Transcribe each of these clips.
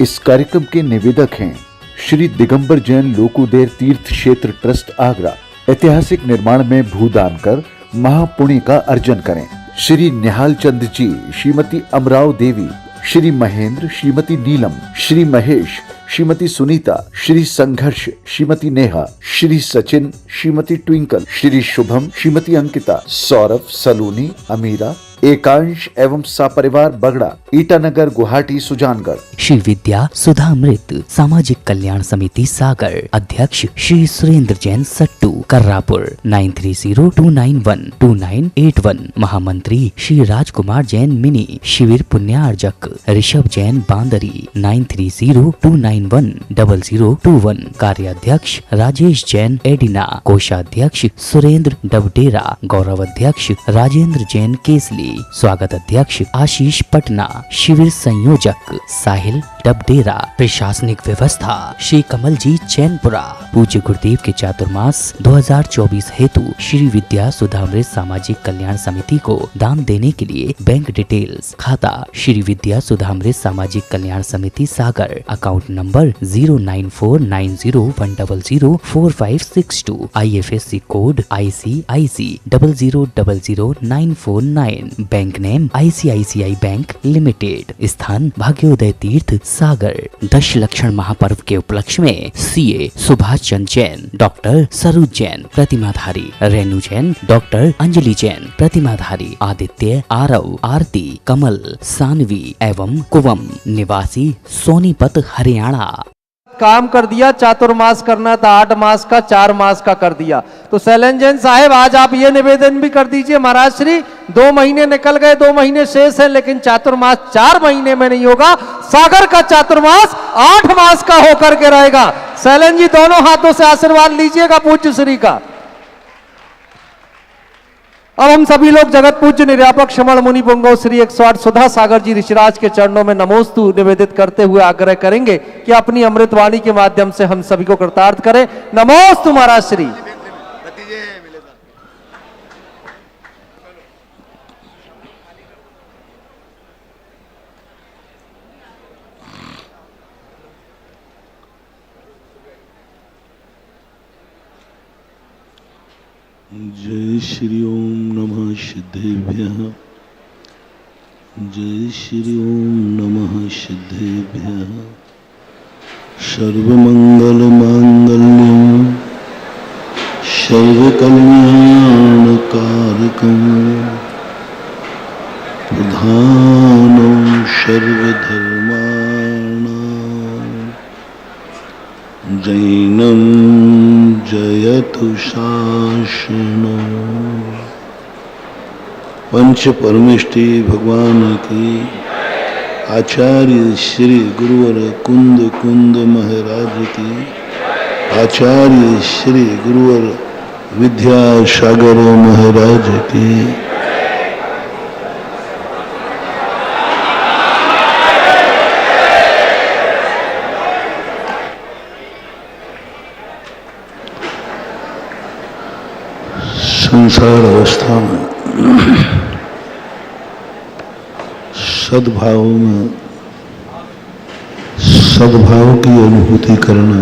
इस कार्यक्रम के निवेदक हैं श्री दिगंबर जैन लोकोदय तीर्थ क्षेत्र ट्रस्ट आगरा। ऐतिहासिक निर्माण में भूदान कर महापुण्य का अर्जन करें। श्री निहाल चंद जी, श्रीमती अमराव देवी, श्री महेंद्र, श्रीमती नीलम, श्री महेश, श्रीमती सुनीता, श्री संघर्ष, श्रीमती नेहा, श्री सचिन, श्रीमती ट्विंकल, श्री शुभम, श्रीमती अंकिता, सौरभ, सलूनी, अमीरा, एकांश एवं सापरिवार बगड़ा, ईटानगर, गुवाहाटी, सुजानगढ़। श्री विद्या सुधामृत सामाजिक कल्याण समिति सागर, अध्यक्ष श्री सुरेंद्र जैन सट्टू, कर्रापुर 9302912981। महामंत्री श्री राजकुमार जैन मिनी, शिविर पुण्यार्जक ऋषभ जैन बांदरी 9302910021। कार्याध्यक्ष राजेश जैन एडिना, कोषाध्यक्ष सुरेंद्र डबडेरा, गौरव अध्यक्ष राजेंद्र जैन केसली, स्वागत अध्यक्ष आशीष पटना, शिविर संयोजक साहिल डबडेरा। प्रशासनिक व्यवस्था श्री कमलजीत चैनपुरा। पूज्य गुरुदेव के चातुर्मास 2024 हेतु श्री विद्या सुधामृत सामाजिक कल्याण समिति को दान देने के लिए बैंक डिटेल्स, खाता श्री विद्या सुधामृत Samajik Kalyan Samiti Sagar, account number 09490100456 IFSC code ICIC 0000949। Bank name ICICI bank limited. स्थान भाग्योदय तीर्थ सागर। दशलक्षण महापर्व के उपलक्ष्य में CA Subhash Chandra Jain, doctor Saroj Jain प्रतिमाधारी, Renu Jain, doctor Anjali Jain प्रतिमाधारी, Aditya, Aarav, आरती, कमल, सानवी एवं कुवम निवासी सोनीपत हरियाणा। काम कर दिया, चातुर्मास करना था 8 मास का 4 मास का कर दिया। तो शैलेंद्र जैन साहब आज आप ये निवेदन भी कर दीजिए, महाराज श्री 2 महीने निकल गए, 2 महीने शेष है, लेकिन चातुर्मास 4 महीने में नहीं होगा। सागर का चातुर्मास 8 मास का होकर के रहेगा। शैलेंद्र जी दोनों हाथों से आशीर्वाद लीजिएगा पूज्य श्री का। अब हम सभी लोग जगत पूज्य निर्यापक श्रमण मुनि पुंगव श्री 108 सुधा सागर जी ऋषिराज के चरणों में नमोस्तु निवेदित करते हुए आग्रह करेंगे कि अपनी अमृतवाणी के माध्यम से हम सभी को कृतार्थ करें। नमोस्तु महाराज श्री। जय श्री ओम नमः सिद्धेभ्यः, जय श्री ओम नमः सिद्धेभ्यः। सर्वमंगल मांगल्यं सर्वकल्याणकारकं प्रधानं सर्वधर्माणां जैनं जयतु शासनं। पंच परमेष्टि भगवान की, आचार्य श्री गुरुवर कुंद कुंद महाराज की, आचार्य श्री गुरुवर विद्यासागर महाराज की। संसार अवस्था में सद्भाव में सद्भाव की अनुभूति करना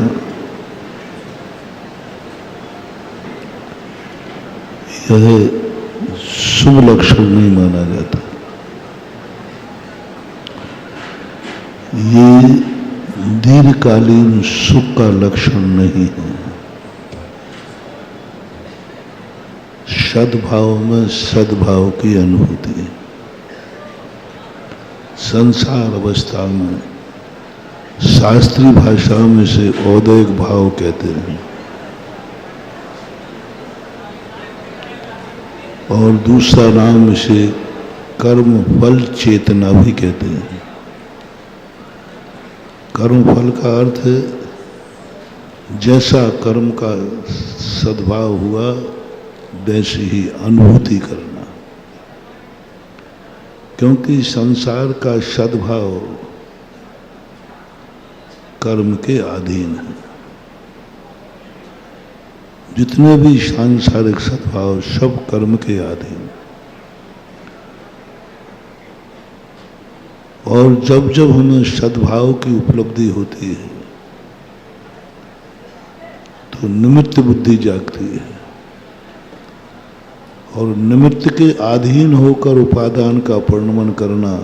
यह शुभ लक्षण नहीं माना जाता। ये दीर्घकालीन सुख का लक्षण नहीं है। सद्भाव में सद्भाव की अनुभूति। संसार अवस्था में शास्त्रीय भाषा में से औदैहिक भाव कहते हैं और दूसरा नाम से कर्म फल चेतना भी कहते हैं। कर्म फल का अर्थ है जैसा कर्म का सद्भाव हुआ वैसे ही अनुभूति करना, क्योंकि संसार का सद्भाव कर्म के अधीन है। जितने भी सांसारिक सद्भाव सब कर्म के अधीन। और जब जब हमें सद्भाव की उपलब्धि होती है तो निमित्त बुद्धि जागती है, और निमित्त के अधीन होकर उपादान का परिणमन करना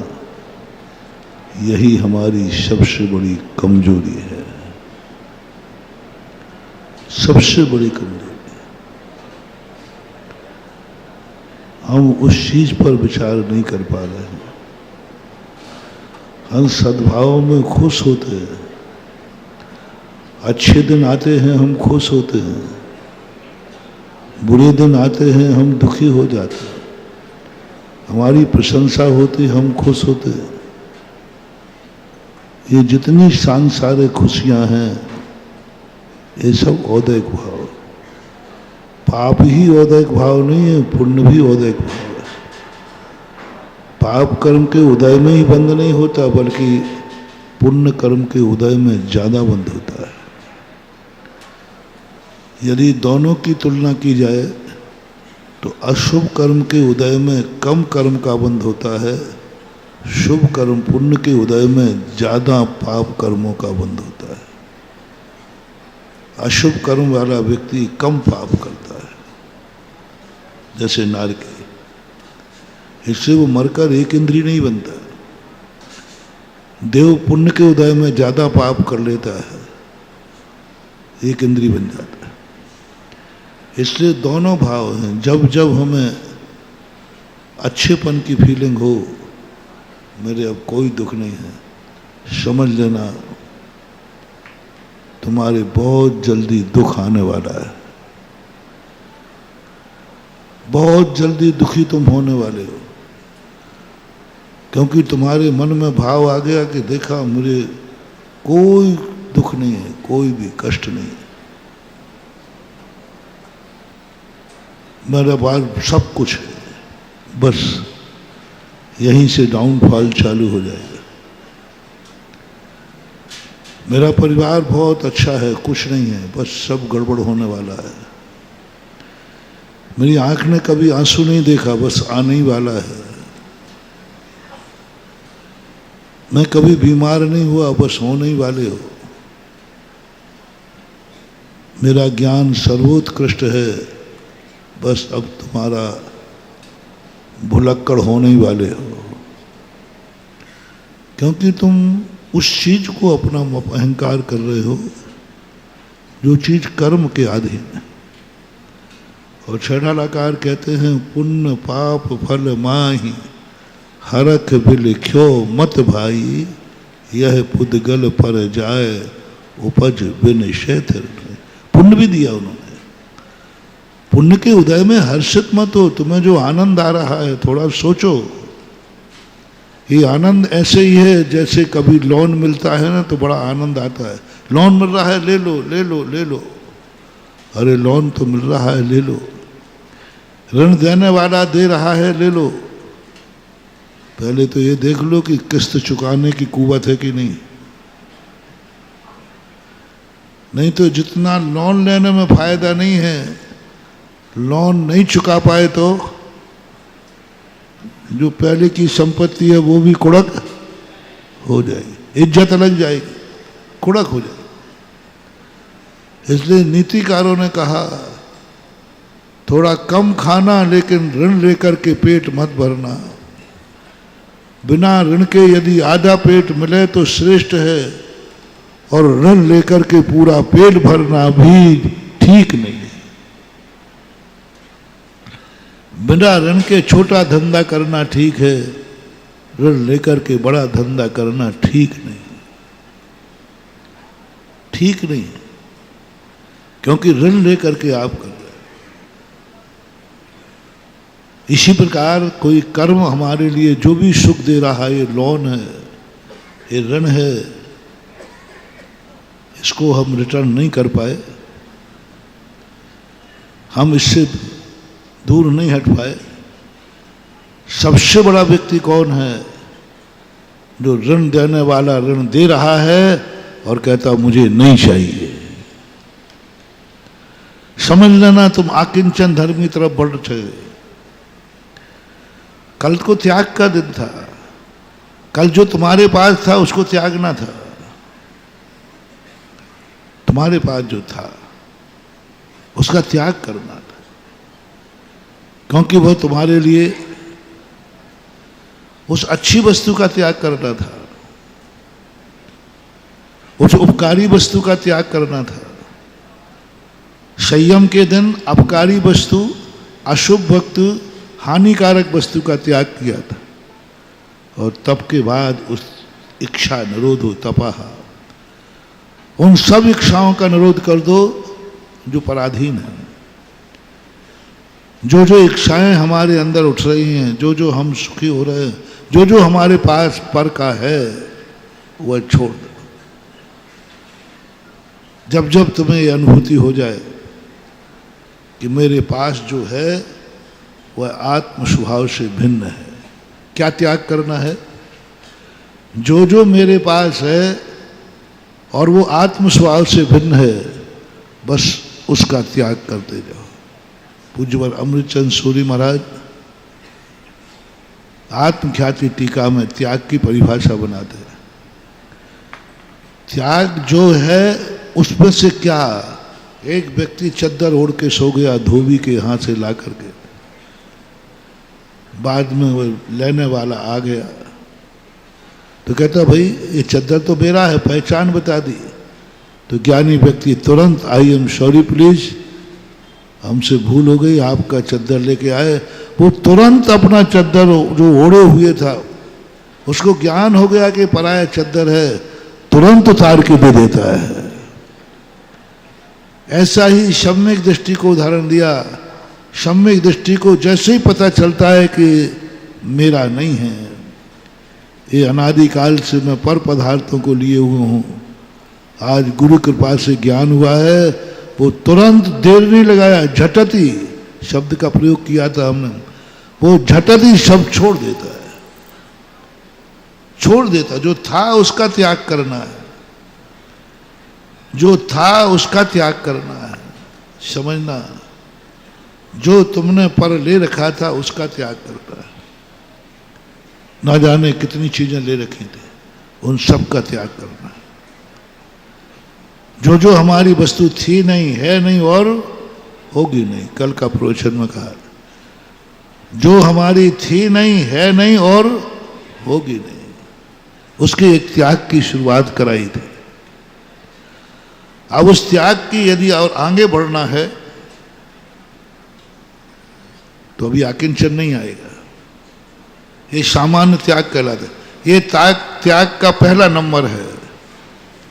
यही हमारी सबसे बड़ी कमजोरी है, सबसे बड़ी कमजोरी। हम उस चीज पर विचार नहीं कर पा रहे हैं। हम सद्भाव में खुश होते हैं, अच्छे दिन आते हैं हम खुश होते हैं, बुरे दिन आते हैं हम दुखी हो जाते हैं, हमारी प्रशंसा होती हम खुश होते हैं। ये जितनी सांसारिक खुशियां हैं ये सब औदैक भाव। पाप ही औदैक भाव नहीं है, पुण्य भी औदैक भाव है। पाप कर्म के उदय में ही बंद नहीं होता, बल्कि पुण्य कर्म के उदय में ज्यादा बंद होता है। यदि दोनों की तुलना की जाए तो अशुभ कर्म के उदय में कम कर्म का बंध होता है, शुभ कर्म पुण्य के उदय में ज्यादा पाप कर्मों का बंध होता है। अशुभ कर्म वाला व्यक्ति कम पाप करता है, जैसे नारकी, इससे वो मरकर एक इंद्री नहीं बनता। देव पुण्य के उदय में ज्यादा पाप कर लेता है, एक इंद्री बन जाता है। इसलिए दोनों भाव हैं। जब जब हमें अच्छेपन की फीलिंग हो, मेरे अब कोई दुख नहीं है, समझ लेना तुम्हारे बहुत जल्दी दुख आने वाला है, बहुत जल्दी दुखी तुम होने वाले हो, क्योंकि तुम्हारे मन में भाव आ गया कि देखा मुझे कोई दुख नहीं है, कोई भी कष्ट नहीं है, मेरे पास सब कुछ है, बस यहीं से डाउनफॉल चालू हो जाएगा। मेरा परिवार बहुत अच्छा है, कुछ नहीं है, बस सब गड़बड़ होने वाला है। मेरी आंख ने कभी आंसू नहीं देखा, बस आने ही वाला है। मैं कभी बीमार नहीं हुआ, बस होने ही वाले हो। मेरा ज्ञान सर्वोत्कृष्ट है, बस अब तुम्हारा भुलक्कड़ होने ही वाले हो, क्योंकि तुम उस चीज को अपना अहंकार कर रहे हो जो चीज कर्म के अधीन है। और छठालाकार कहते हैं पुण्य पाप फल माही हरख बिलिख्यो मत भाई, यह पुद्गल पर जाए उपज बिन क्षेत्र। पुण्य भी दिया उन्होंने। पुण्य के उदय में हर्षित मत हो, तुम्हें जो आनंद आ रहा है थोड़ा सोचो। ये आनंद ऐसे ही है जैसे कभी लोन मिलता है ना तो बड़ा आनंद आता है। लोन मिल रहा है, ले लो ले लो ले लो। अरे लोन तो मिल रहा है, ले लो। ऋण देने वाला दे रहा है, ले लो। पहले तो ये देख लो कि किस्त चुकाने की कुवत है कि नहीं। नहीं तो जितना लोन लेने में फायदा नहीं है, लोन नहीं चुका पाए तो जो पहले की संपत्ति है वो भी कुड़क हो जाएगी, इज्जत लग जाएगी, कुड़क हो जाएगी। इसलिए नीतिकारों ने कहा थोड़ा कम खाना लेकिन ऋण लेकर के पेट मत भरना। बिना ऋण के यदि आधा पेट मिले तो श्रेष्ठ है, और ऋण लेकर के पूरा पेट भरना भी ठीक नहीं है। बिना ऋण के छोटा धंधा करना ठीक है, ऋण लेकर के बड़ा धंधा करना ठीक नहीं, ठीक नहीं, क्योंकि ऋण लेकर के आप कर रहे हैं। इसी प्रकार कोई कर्म हमारे लिए जो भी सुख दे रहा है, ये लोन है, ये ऋण है, इसको हम रिटर्न नहीं कर पाए, हम इससे दूर नहीं हट पाए। सबसे बड़ा व्यक्ति कौन है? जो ऋण देने वाला ऋण दे रहा है और कहता मुझे नहीं चाहिए। समझ लेना तुम आकिंचन धर्म की तरफ बढ़ रहे। कल को त्याग का दिन था, कल जो तुम्हारे पास था उसको त्यागना था। तुम्हारे पास जो था उसका त्याग करना था, क्योंकि वह तुम्हारे लिए उस अच्छी वस्तु का त्याग करना था, उस उपकारी वस्तु का त्याग करना था। संयम के दिन अपकारी वस्तु, अशुभ वस्तु, हानिकारक वस्तु का त्याग किया था, और तप के बाद उस इच्छा निरोधो तपाहा, उन सब इच्छाओं का निरोध कर दो जो पराधीन है। जो जो इच्छाएं हमारे अंदर उठ रही हैं, जो जो हम सुखी हो रहे हैं, जो जो हमारे पास पर का है, वह छोड़ दो। जब जब तुम्हें यह अनुभूति हो जाए कि मेरे पास जो है वह आत्म स्वभाव से भिन्न है, क्या त्याग करना है? जो जो मेरे पास है और वो आत्म स्वभाव से भिन्न है, बस उसका त्याग करते जाओ। पूज्यवर अमृतचंद सूरी महाराज आत्मख्याति टीका में त्याग की परिभाषा बनाते हैं। त्याग जो है उसमें से क्या, एक व्यक्ति चद्दर ओढ़ के सो गया धोबी के हाथ से ला करके, बाद में वो लेने वाला आ गया तो कहता भाई ये चद्दर तो मेरा है, पहचान बता दी। तो ज्ञानी व्यक्ति तुरंत आई एम सॉरी प्लीज, हमसे भूल हो गई, आपका चद्दर लेके आए। वो तुरंत अपना चद्दर जो ओढ़े हुए था, उसको ज्ञान हो गया कि पराया चद्दर है, तुरंत उतार के दे देता है। ऐसा ही सम्यक दृष्टि को उदाहरण दिया। सम्यक दृष्टि को जैसे ही पता चलता है कि मेरा नहीं है, ये अनादिकाल से मैं पर पदार्थों को लिए हुए हूँ, आज गुरु कृपा से ज्ञान हुआ है, वो तुरंत देर नहीं लगाया, झटती शब्द का प्रयोग किया था हमने, वो झटती शब्द छोड़ देता है, छोड़ देता। जो था उसका त्याग करना है, जो था उसका त्याग करना है, समझना। जो तुमने पर ले रखा था उसका त्याग करना है। ना जाने कितनी चीजें ले रखी थी, उन सब का त्याग करना है। जो जो हमारी वस्तु थी नहीं, है नहीं और होगी नहीं, कल का प्रवचन में कहा, जो हमारी थी नहीं, है नहीं और होगी नहीं, उसके एक त्याग की शुरुआत कराई थी। अब उस त्याग की यदि और आगे बढ़ना है तो अभी आकिंचन नहीं आएगा, ये सामान्य त्याग कहलाता है। ये त्याग का पहला नंबर है,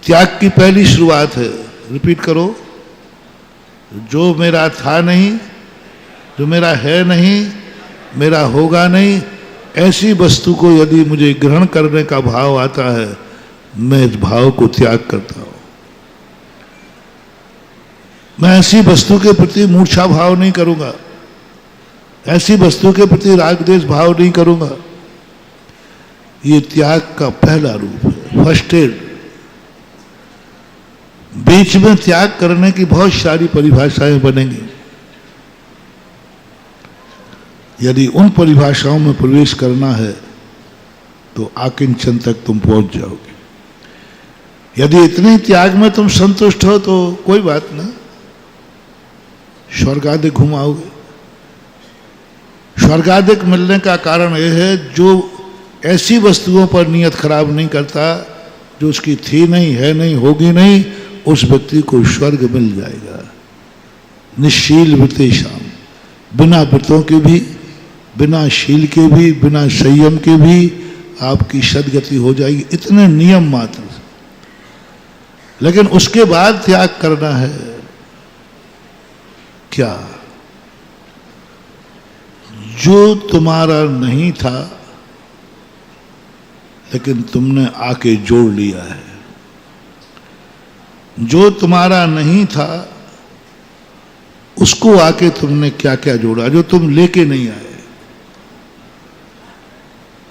त्याग की पहली शुरुआत है। रिपीट करो, जो मेरा था नहीं, जो मेरा है नहीं, मेरा होगा नहीं, ऐसी वस्तु को यदि मुझे ग्रहण करने का भाव आता है, मैं इस भाव को त्याग करता हूं। मैं ऐसी वस्तु के प्रति मूर्छा भाव नहीं करूंगा, ऐसी वस्तु के प्रति राग द्वेष भाव नहीं करूंगा। ये त्याग का पहला रूप है, फर्स्ट एड। बीच में त्याग करने की बहुत सारी परिभाषाएं बनेंगी। यदि उन परिभाषाओं में प्रवेश करना है तो आकिंचन तक तुम पहुंच जाओगे। यदि इतने त्याग में तुम संतुष्ट हो तो कोई बात नहीं, स्वर्गाधिक घुमाओगे। स्वर्गाधिक मिलने का कारण यह है जो ऐसी वस्तुओं पर नियत खराब नहीं करता, जो उसकी थी नहीं, है नहीं, होगी नहीं, उस व्यक्ति को स्वर्ग मिल जाएगा। निशील वृतेशाम, बिना व्रतों के भी, बिना शील के भी, बिना संयम के भी आपकी सदगति हो जाएगी, इतने नियम मात्र। लेकिन उसके बाद त्याग करना है क्या? जो तुम्हारा नहीं था लेकिन तुमने आके जोड़ लिया है। जो तुम्हारा नहीं था उसको आके तुमने क्या क्या जोड़ा, जो तुम लेके नहीं आए।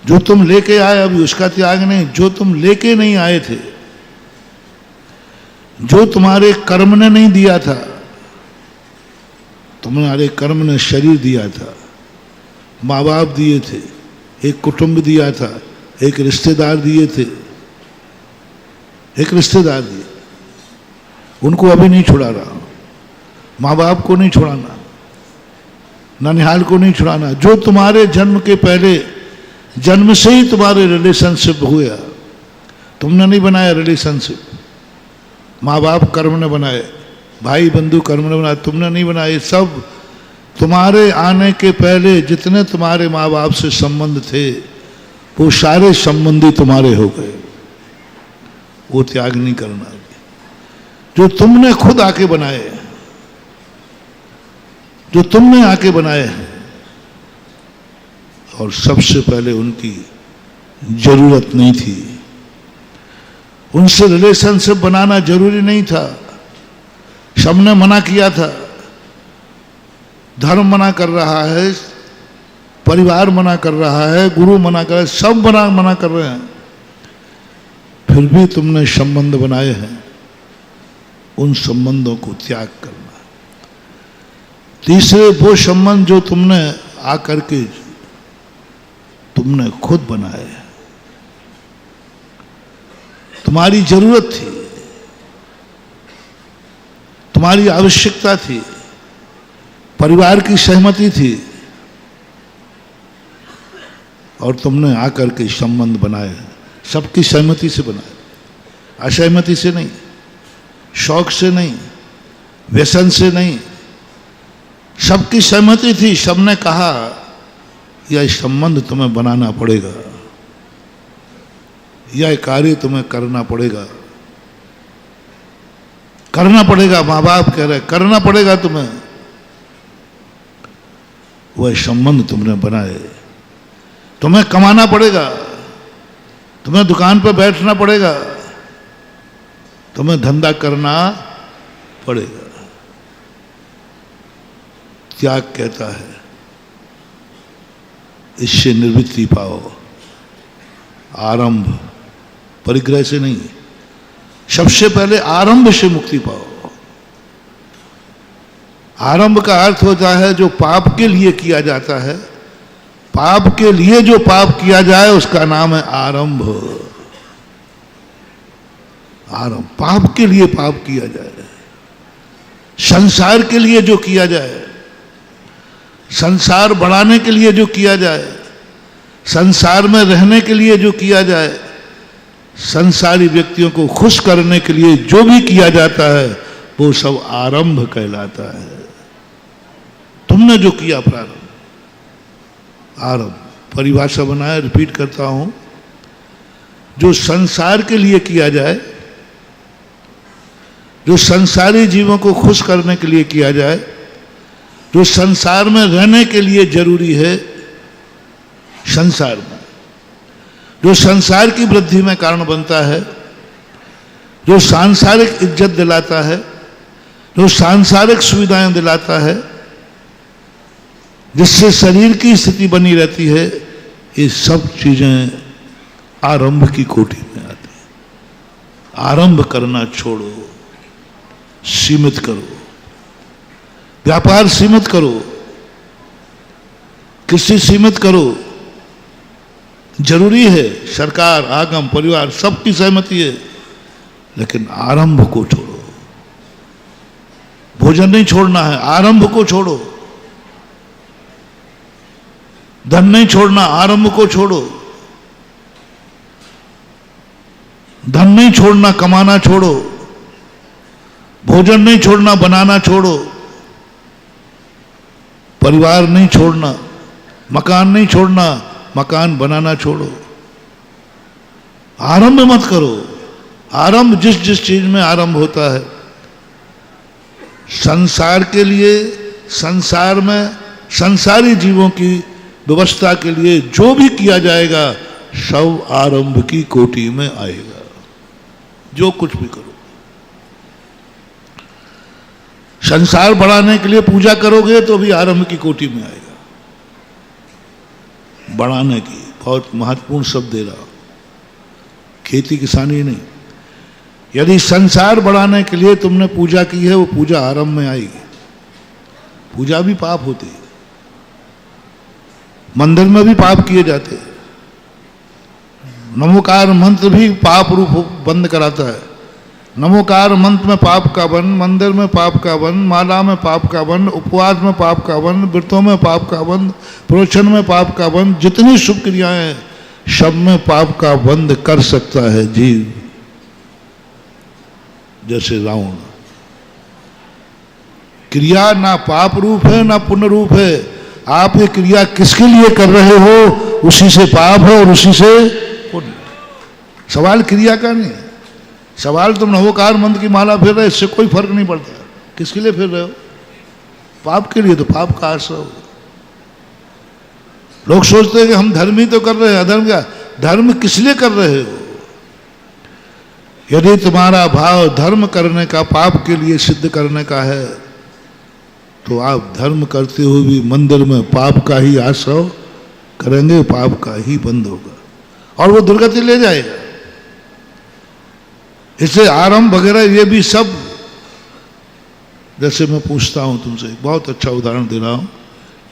जो तुम लेके आए अभी उसका त्याग नहीं, जो तुम लेके नहीं आए थे, जो तुम्हारे कर्म ने नहीं दिया था, तुम्हारे कर्म ने शरीर दिया था, माँ बाप दिए थे, एक कुटुंब दिया था, एक रिश्तेदार दिए थे, एक रिश्तेदार दिए, उनको अभी नहीं छुड़ा रहा। माँ बाप को नहीं छुड़ाना, ननिहाल को नहीं छुड़ाना, जो तुम्हारे जन्म के पहले, जन्म से ही तुम्हारे रिलेशनशिप हुआ, तुमने नहीं बनाया रिलेशनशिप। माँ बाप कर्म ने बनाए, भाई बंधु कर्म ने बनाए, तुमने नहीं बनाए। सब तुम्हारे आने के पहले जितने तुम्हारे माँ बाप से संबंध थे वो सारे संबंधी तुम्हारे हो गए, वो त्याग नहीं करना। जो तुमने खुद आके बनाए, जो तुमने आके बनाए हैं, और सबसे पहले उनकी जरूरत नहीं थी, उनसे रिलेशनशिप बनाना जरूरी नहीं था। सबने मना किया था, धर्म मना कर रहा है, परिवार मना कर रहा है, गुरु मना कर रहा है, सब मना कर रहे हैं, फिर भी तुमने संबंध बनाए हैं। उन संबंधों को त्याग करना। तीसरे वो संबंध जो तुमने आकर के तुमने खुद बनाए, तुम्हारी जरूरत थी, तुम्हारी आवश्यकता थी, परिवार की सहमति थी, और तुमने आकर के संबंध बनाए, सबकी सहमति से बनाए, असहमति से नहीं, शौक से नहीं, व्यसन से नहीं, सबकी सहमति थी। सबने कहा यह संबंध तुम्हें बनाना पड़ेगा, यह कार्य तुम्हें करना पड़ेगा, करना पड़ेगा। माँ बाप कह रहे करना पड़ेगा तुम्हें, वह संबंध तुमने बनाए। तुम्हें कमाना पड़ेगा, तुम्हें दुकान पर बैठना पड़ेगा, तुम्हें धंधा करना पड़ेगा। त्याग कहता है इससे निवृत्ति पाओ, आरंभ, परिग्रह से नहीं, सबसे पहले आरंभ से मुक्ति पाओ। आरंभ का अर्थ होता है जो पाप के लिए किया जाता है, पाप के लिए जो पाप किया जाए उसका नाम है आरंभ। आरंभ, पाप के लिए पाप किया जाए, संसार के लिए जो किया जाए, संसार बढ़ाने के लिए जो किया जाए, संसार में रहने के लिए जो किया जाए, संसारी व्यक्तियों को खुश करने के लिए जो भी किया जाता है वो सब आरंभ कहलाता है। तुमने जो किया प्रारंभ, आरंभ। परिभाषा बनाया, रिपीट करता हूं, जो संसार के लिए किया जाए, जो संसारी जीवों को खुश करने के लिए किया जाए, जो संसार में रहने के लिए जरूरी है, संसार में जो संसार की वृद्धि में कारण बनता है, जो सांसारिक इज्जत दिलाता है, जो सांसारिक सुविधाएं दिलाता है, जिससे शरीर की स्थिति बनी रहती है, ये सब चीजें आरंभ की कोटि में आती हैं। आरंभ करना छोड़ो, सीमित करो, व्यापार सीमित करो, कृषि सीमित करो। जरूरी है, सरकार, आगम, परिवार सबकी सहमति है, लेकिन आरंभ को छोड़ो। भोजन नहीं छोड़ना है, आरंभ को छोड़ो। धन नहीं छोड़ना, आरंभ को छोड़ो। धन नहीं छोड़ना, कमाना छोड़ो। भोजन नहीं छोड़ना, बनाना छोड़ो। परिवार नहीं छोड़ना, मकान नहीं छोड़ना, मकान बनाना छोड़ो। आरंभ मत करो। आरंभ जिस जिस चीज में आरंभ होता है, संसार के लिए, संसार में संसारी जीवों की व्यवस्था के लिए जो भी किया जाएगा सब आरंभ की कोटि में आएगा। जो कुछ भी करो, संसार बढ़ाने के लिए पूजा करोगे तो भी आरंभ की कोटि में आएगा। बढ़ाने की बहुत महत्वपूर्ण शब्द दे रहा, खेती किसानी नहीं। यदि संसार बढ़ाने के लिए तुमने पूजा की है, वो पूजा आरंभ में आएगी। पूजा भी पाप होती है, मंदिर में भी पाप किए जाते हैं, नमोकार मंत्र भी पाप रूप बंद कराता है। नमोकार मंत्र में पाप का वन, मंदिर में पाप का वन, माला में पाप का वन, उपवास में पाप का वन, व्रतों में पाप का वन, प्रोचन में पाप का वन, जितनी शुभ क्रियाएं हैं सब में पाप का बंद कर सकता है जीव। जैसे रावण, क्रिया ना पाप रूप है ना पुण्य रूप है। आप ये क्रिया किसके लिए कर रहे हो, उसी से पाप है और उसी से पुण्य। सवाल क्रिया का नहीं, सवाल तुम नवोकार मंत्र की माला फिर रहे, इससे कोई फर्क नहीं पड़ता किसके लिए फिर रहे हो। पाप के लिए तो पाप का आश्रय हो। लोग सोचते हैं कि हम धर्म ही तो कर रहे हैं, अधर्म क्या। धर्म किस लिए कर रहे हो। यदि तुम्हारा भाव धर्म करने का, पाप के लिए सिद्ध करने का है, तो आप धर्म करते हुए भी मंदिर में पाप का ही आश्रय करेंगे, पाप का ही बंद होगा और वो दुर्गति ले जाएगा। इससे आरंभ वगैरह ये भी सब, जैसे मैं पूछता हूं तुमसे, बहुत अच्छा उदाहरण दे रहा हूं,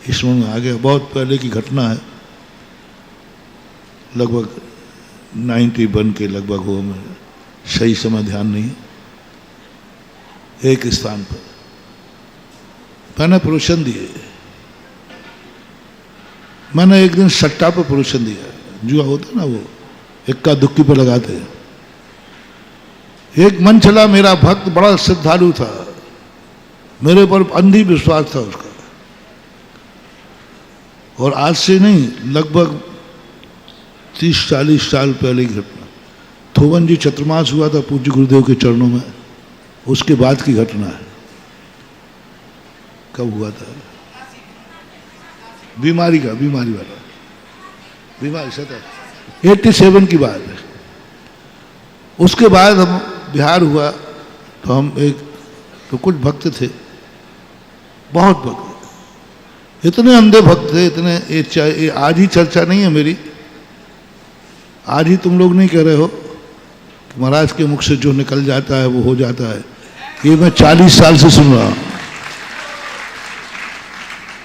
इसमें में आ गया, बहुत पहले की घटना है, लगभग 91 के लगभग हुआ, मैं सही समय ध्यान नहीं। एक स्थान पर मैंने प्रोशन दिए, मैंने एक दिन सट्टा पे प्रोशन दिया, जुआ होता ना वो इक्का दुक्की पे लगाते हैं। एक मन चला, मेरा भक्त बड़ा श्रद्धालु था, मेरे पर अंधी विश्वास था उसका, और आज से नहीं लगभग 30-40 साल पहले की घटना। थोवन जी चतुर्मास हुआ था पूज्य गुरुदेव के चरणों में, उसके बाद की घटना है। कब हुआ था? बीमारी वाला बीमारी 87 की बात है। उसके बाद हम बिहार हुआ, तो हम तो कुछ भक्त थे, बहुत भक्त, इतने अंधे भक्त थे, इतने ये आज ही चर्चा नहीं है मेरी, आज ही तुम लोग नहीं कह रहे हो कि महाराज के मुख से जो निकल जाता है वो हो जाता है। ये मैं 40 साल से सुन रहा हूं।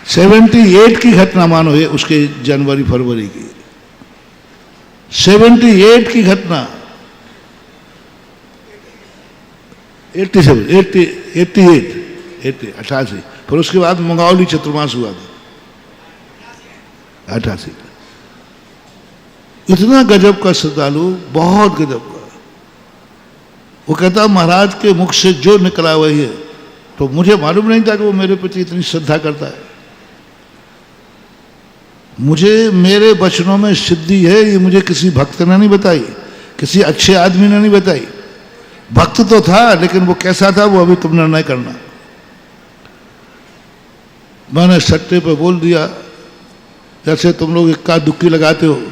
78 की घटना मानो, ये उसके जनवरी फरवरी की 78 की घटना, 88, फिर उसके बाद मंगावली चतुर्मास हुआ था 88। इतना गजब का श्रद्धालु, बहुत गजब का। वो कहता महाराज के मुख से जो निकला वही है। तो मुझे मालूम नहीं था कि वो मेरे प्रति इतनी श्रद्धा करता है। मुझे मेरे वचनों में सिद्धि है, ये मुझे किसी भक्त ने नहीं बताई, किसी अच्छे आदमी ने नहीं बताई। भक्त तो था, लेकिन वो कैसा था वो अभी तुम निर्णय करना। मैंने सट्टे पे बोल दिया, जैसे तुम लोग इक्का दुक्की लगाते हो।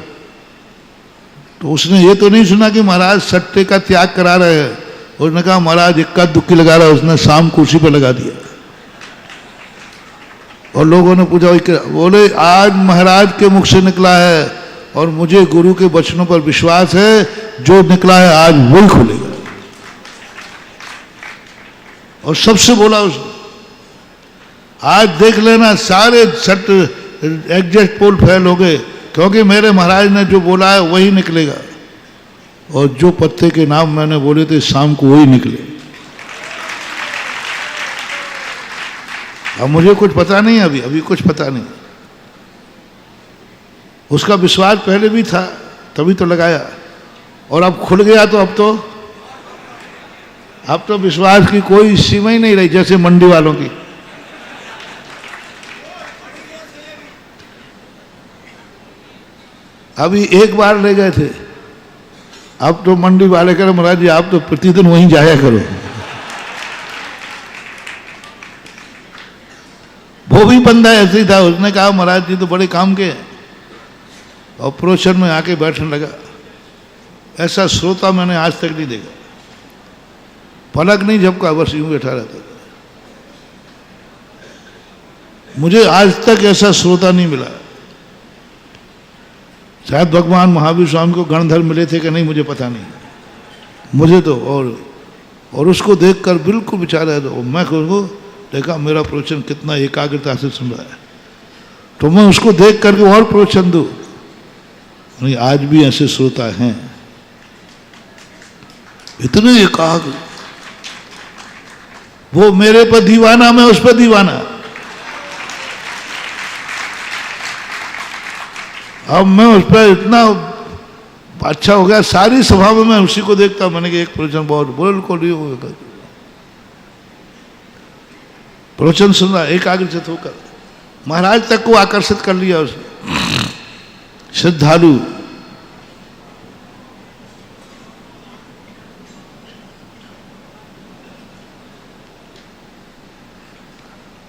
तो उसने ये तो नहीं सुना कि महाराज सट्टे का त्याग करा रहे हैं। उसने कहा महाराज इक्का दुक्की लगा रहा है, उसने शाम कुर्सी पे लगा दिया। और लोगों ने पूछा, बोले आज महाराज के मुख से निकला है और मुझे गुरु के वचनों पर विश्वास है, जो निकला है आज वही खुलेगा। और सबसे बोला उसने, आज देख लेना सारे सट एग्जैक्ट पोल फेल हो गए, क्योंकि मेरे महाराज ने जो बोला है वही निकलेगा। और जो पत्ते के नाम मैंने बोले थे शाम को वही निकले। अब मुझे कुछ पता नहीं, अभी कुछ पता नहीं। उसका विश्वास पहले भी था, तभी तो लगाया, और अब खुल गया। तो अब तो विश्वास की कोई सीमा ही नहीं रही, जैसे मंडी वालों की। अभी एक बार ले गए थे, अब तो मंडी वाले कह रहे महाराज जी आप तो प्रतिदिन वहीं जाया करो। वो भी बंदा ऐसे ही था, उसने कहा महाराज जी तो बड़े काम के हैं, और प्रोशन में आके बैठने लगा। ऐसा श्रोता मैंने आज तक नहीं देखा, पलक नहीं झपका, बस यूं बैठा रहता था। मुझे आज तक ऐसा श्रोता नहीं मिला। शायद भगवान महावीर स्वामी को गणधर मिले थे कि नहीं मुझे पता नहीं, मुझे तो और उसको देखकर बिल्कुल बेचारा है। तो मैं उसको देखा, मेरा प्रवचन कितना एकाग्रता से सुन रहा है, तो मैं उसको देख करके और प्रवचन दूं। नहीं, आज भी ऐसे श्रोता हैं, इतने एकाग्र, वो मेरे पर दीवाना, मैं उस पर दीवाना। अब मैं उस पर इतना अच्छा हो गया, सारी सभा में मैं उसी को देखता। मैंने कहा एक प्रवचन बहुत बिल्कुल प्रवचन सुन रहा, एकाग्रचित होकर महाराज तक को आकर्षित कर लिया उसने। श्रद्धालु,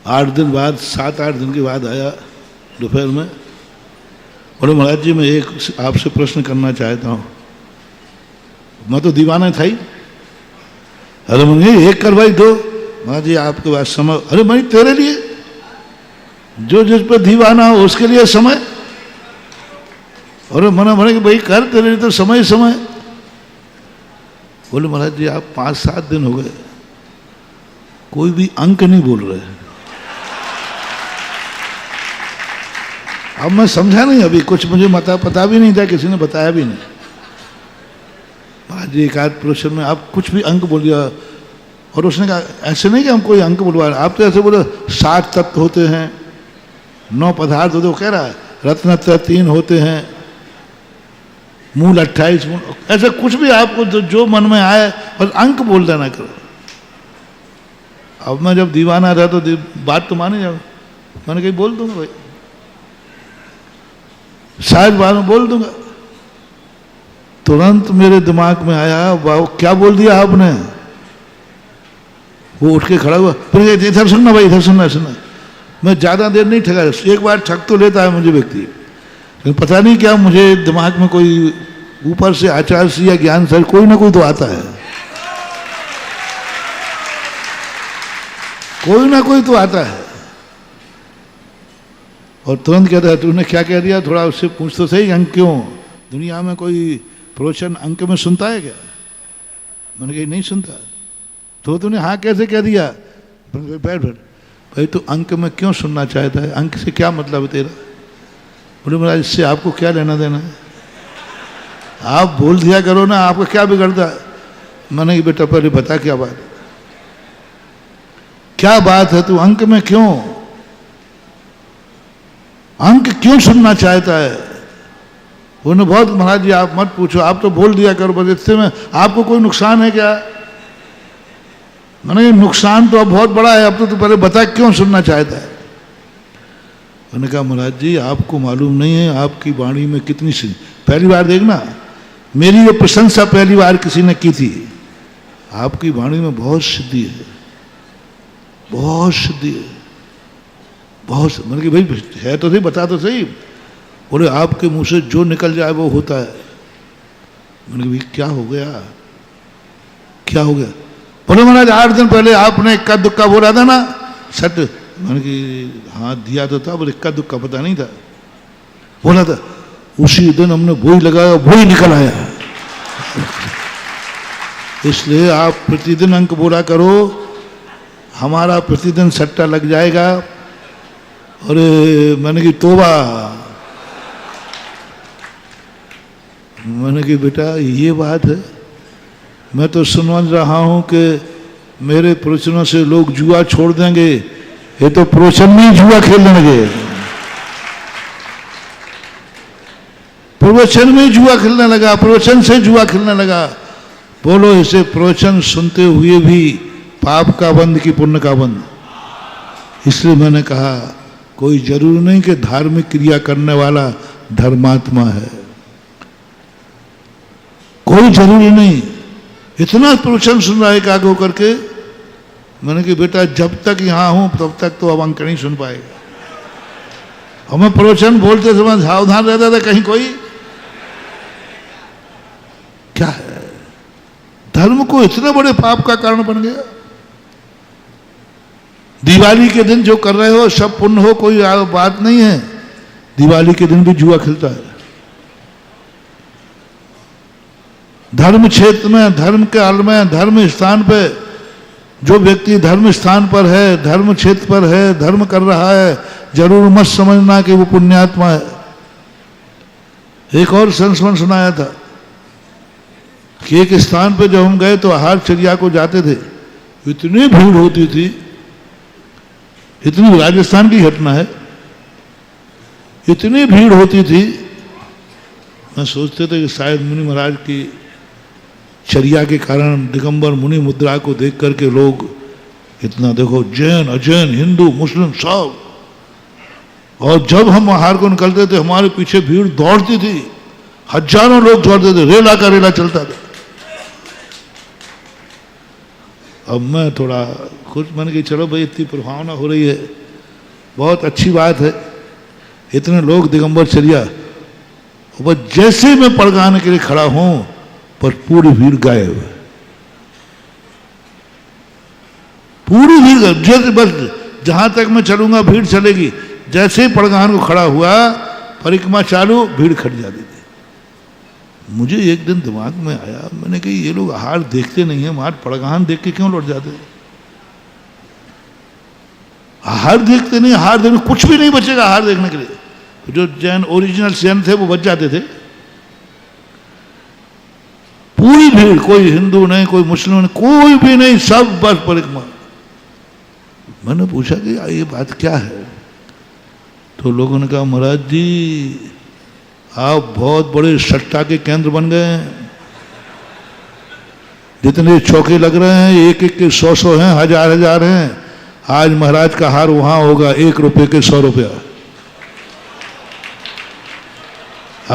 आठ दिन बाद, 7-8 दिन के बाद आया दोपहर में, बोले महाराज जी मैं एक आपसे प्रश्न करना चाहता हूँ। मैं तो दीवाना था ही। अरे मैंने एक कर भाई, दो। महाराज जी आपके पास समय? अरे भाई तेरे लिए, जो जिस पर दीवाना हो उसके लिए समय। और मैंने कि भाई कर, तेरे लिए तो समय समय। बोले महाराज जी आप 5-7 दिन हो गए कोई भी अंक नहीं बोल रहे। अब मैं समझा नहीं, अभी कुछ मुझे पता भी नहीं था, किसी ने बताया भी नहीं। महाराज जी एक आध प्रश्न में आप कुछ भी अंक बोलिए। और उसने कहा ऐसे नहीं कि हम कोई अंक बोलवा रहे, आप तो ऐसे बोले 7 तत्व होते हैं, 9 पदार्थ होते, वो कह रहा है रत्न 3 होते हैं, मूल 28 मूल, ऐसे कुछ भी आपको जो मन में आए और अंक बोल देना करो। अब मैं जब दीवाना था तो बात तो माने जाओ, मैंने कहीं बोल दूंगा भाई, शायद बाद में बोल दूंगा। तुरंत मेरे दिमाग में आया, वाह क्या बोल दिया आपने। वो उठ के खड़ा हुआ, फिर इधर सुनना भाई, इधर सुनना। मैं ज़्यादा देर नहीं ठगा, एक बार ठग तो लेता है मुझे व्यक्ति, लेकिन पता नहीं क्या मुझे दिमाग में कोई ऊपर से आचार से या ज्ञान से कोई ना कोई तो आता है, कोई ना कोई तो आता है। और तुरंत कहता है तूने क्या कह दिया, थोड़ा उससे पूछ तो सही, अंक क्यों? दुनिया में कोई प्रवचन अंक में सुनता है क्या? मैंने कहा नहीं सुनता। तो तूने हाँ कैसे कह दिया? बैठ भाई, तो अंक में क्यों सुनना चाहता है? अंक से क्या मतलब है तेरा? बोले महाराज इससे आपको क्या लेना देना है, आप बोल दिया करो ना, आपका क्या बिगड़ता है? मैंने कहा बेटा पहले बता क्या बात है, क्या बात है, तू अंक में क्यों, अंक क्यों सुनना चाहता है? उन्होंने बहुत, महाराज जी आप मत पूछो, आप तो बोल दिया करो बस, इससे में आपको कोई नुकसान है क्या? मैंने कहा नुकसान तो अब बहुत बड़ा है, अब तो तू पहले बता क्यों सुनना चाहता है। उन्होंने कहा महाराज जी आपको मालूम नहीं है आपकी वाणी में कितनी सी, पहली बार देखना मेरी ये प्रशंसा पहली बार किसी ने की थी, आपकी वाणी में बहुत सिद्धि है, बहुत सिद्धि है, बहुत। मैंने कहा भाई है तो सही, बता तो सही। बोले आपके मुंह से जो निकल जाए वो होता है। मैंने कहा भाई क्या हो गया, क्या हो गया? बोले महाराज 8 दिन पहले आपने इक्का दुक्का बोला था ना, सट। मैंने कि हाँ दिया तो था, बोले इक्का दुक्का पता नहीं था, बोला था। उसी दिन हमने वही लगाया, वही निकल आया। इसलिए आप प्रतिदिन अंक बोला करो, हमारा प्रतिदिन सट्टा लग जाएगा। और मैंने कि तोबा, मैंने कि बेटा ये बात है, मैं तो समझ रहा हूं कि मेरे प्रवचनों से लोग जुआ छोड़ देंगे, ये तो प्रवचन में ही जुआ खेलने लगे, प्रवचन में जुआ खेलने लगा, प्रवचन से जुआ खेलने लगा। बोलो इसे प्रवचन सुनते हुए भी पाप का बंध की पुण्य का बंध। इसलिए मैंने कहा कोई जरूरी नहीं कि धार्मिक क्रिया करने वाला धर्मात्मा है, कोई जरूरी नहीं। इतना प्रवचन सुन रहा है एकाग्र होकर के। मैंने कहा बेटा जब तक यहाँ हूं तब तक तो अब अंक नहीं सुन पाएगा। हमें प्रवचन बोलते समय सावधान रहता था कहीं कोई क्या है, धर्म को इतने बड़े पाप का कारण बन गया। दिवाली के दिन जो कर रहे हो सब पुण्य हो, कोई बात नहीं है। दिवाली के दिन भी जुआ खेलता है। धर्म क्षेत्र में, धर्म के आल में, धर्म स्थान पे जो व्यक्ति धर्म स्थान पर है, धर्म क्षेत्र पर है, धर्म कर रहा है, जरूर मत समझना कि वो पुण्यात्मा है। एक और संस्मरण सुनाया था कि एक स्थान पे जब हम गए तो आहार चर्या को जाते थे, इतनी भीड़ होती थी, इतनी, राजस्थान की घटना है, इतनी भीड़ होती थी, मैं सोचते थे कि शायद मुनि महाराज की चर्या के कारण दिगंबर मुनि मुद्रा को देख करके लोग इतना, देखो जैन अजैन हिंदू मुस्लिम सब, और जब हम आहार को निकलते थे हमारे पीछे भीड़ दौड़ती थी, हजारों लोग दौड़ते थे, रेला का रेला चलता था। अब मैं थोड़ा खुश, मैंने कहा चलो भाई इतनी प्रभावना हो रही है, बहुत अच्छी बात है, इतने लोग दिगंबर चर्या, बस जैसे मैं पड़गाने के लिए खड़ा हूं पर पूरी भीड़ गायब है, पूरी भीड़, जैसे बस जहां तक मैं चलूंगा भीड़ चलेगी, जैसे ही पड़गान को खड़ा हुआ परिक्रमा चालू, भीड़ खट जाती थी। मुझे एक दिन दिमाग में आया, मैंने कहा ये लोग आहार देखते नहीं है, महाराज पड़गान देख के क्यों लौट जाते? आहार देखते नहीं, आहार देखने कुछ भी नहीं बचेगा आहार देखने के लिए। जो जैन ओरिजिनल जैन थे वो बच जाते थे, पूरी भीड़, कोई हिंदू नहीं कोई मुस्लिम नहीं कोई भी नहीं, सब बस परिक्रमा। मैंने पूछा कि ये बात क्या है? तो लोगों ने कहा महाराज जी आप बहुत बड़े सट्टा के केंद्र बन गए हैं, जितने चौके लग रहे हैं एक एक के 100 हैं, 1000 हैं, आज महाराज का हार वहां होगा 1 रुपए के 100 रुपया,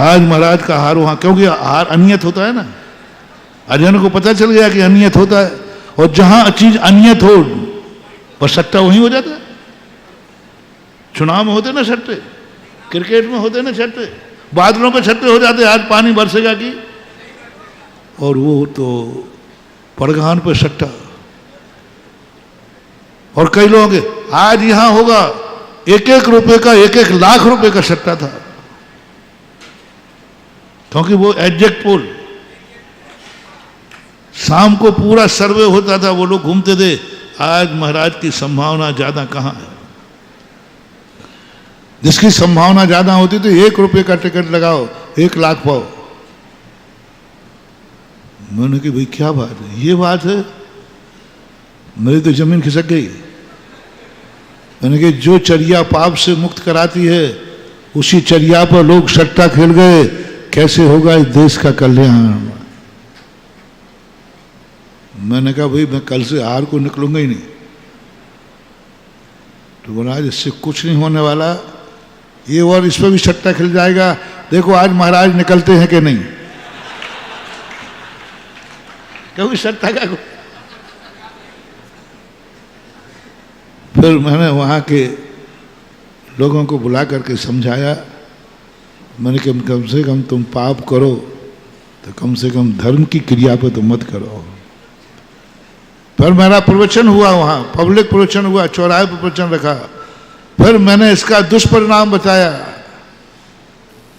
आज महाराज का हार वहां, क्योंकि हार अनियत होता है ना, अजैन को पता चल गया कि अनियत होता है, और जहां चीज अनियत हो बस सट्टा वहीं हो जाता है। चुनाव में होते ना सट्टे, क्रिकेट में होते ना सट्टे, बादलों पे छट्टे हो जाते, आज पानी बरसेगा कि, और वो तो पड़गान पे सट्टा। और कई लोगों के आज यहां होगा 1-1 रुपए का 1-1 लाख रुपए का सट्टा था, क्योंकि वो एग्जैक्ट पोल, शाम को पूरा सर्वे होता था, वो लोग घूमते थे, आज महाराज की संभावना ज्यादा कहां है? जिसकी संभावना ज्यादा होती थी 1 रुपए का टिकट लगाओ 1 लाख पाओ। मैंने कहा भाई क्या बात है? ये बात है, मेरी तो जमीन खिसक गई। मैंने कहा जो चर्या पाप से मुक्त कराती है उसी चर्या पर लोग सट्टा खेल गए, कैसे होगा इस देश का कल्याण? मैंने कहा भाई मैं कल से आहार को निकलूंगा ही नहीं। तो बोला इससे कुछ नहीं होने वाला, ये और इस पर भी सट्टा खिल जाएगा, देखो आज महाराज निकलते हैं कि नहीं, क्योंकि सट्टा का। फिर मैंने वहाँ के लोगों को बुला करके समझाया, मैंने कहा कम से कम तुम पाप करो तो कम से कम धर्म की क्रिया पर तो मत करो। फिर मेरा प्रवचन हुआ, वहाँ पब्लिक प्रवचन हुआ, चौराहे पर प्रवचन रखा। फिर मैंने इसका दुष्परिणाम बताया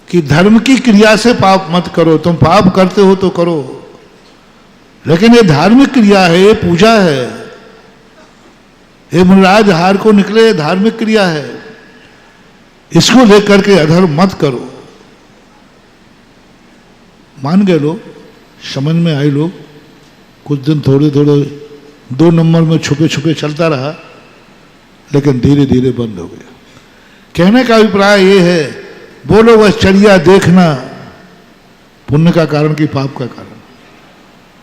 कि धर्म की क्रिया से पाप मत करो, तुम पाप करते हो तो करो, लेकिन ये धार्मिक क्रिया है, ये पूजा है, ये मुनिराज हार को निकले धार्मिक क्रिया है, इसको लेकर के अधर्म मत करो। मान गए लोग, समझ में आई लोग। कुछ दिन थोड़े थोड़े 2 नंबर में छुपे छुपे चलता रहा, लेकिन धीरे धीरे बंद हो गया। कहने का अभिप्राय ये है, बोलो वह चर्या देखना पुण्य का कारण कि पाप का कारण?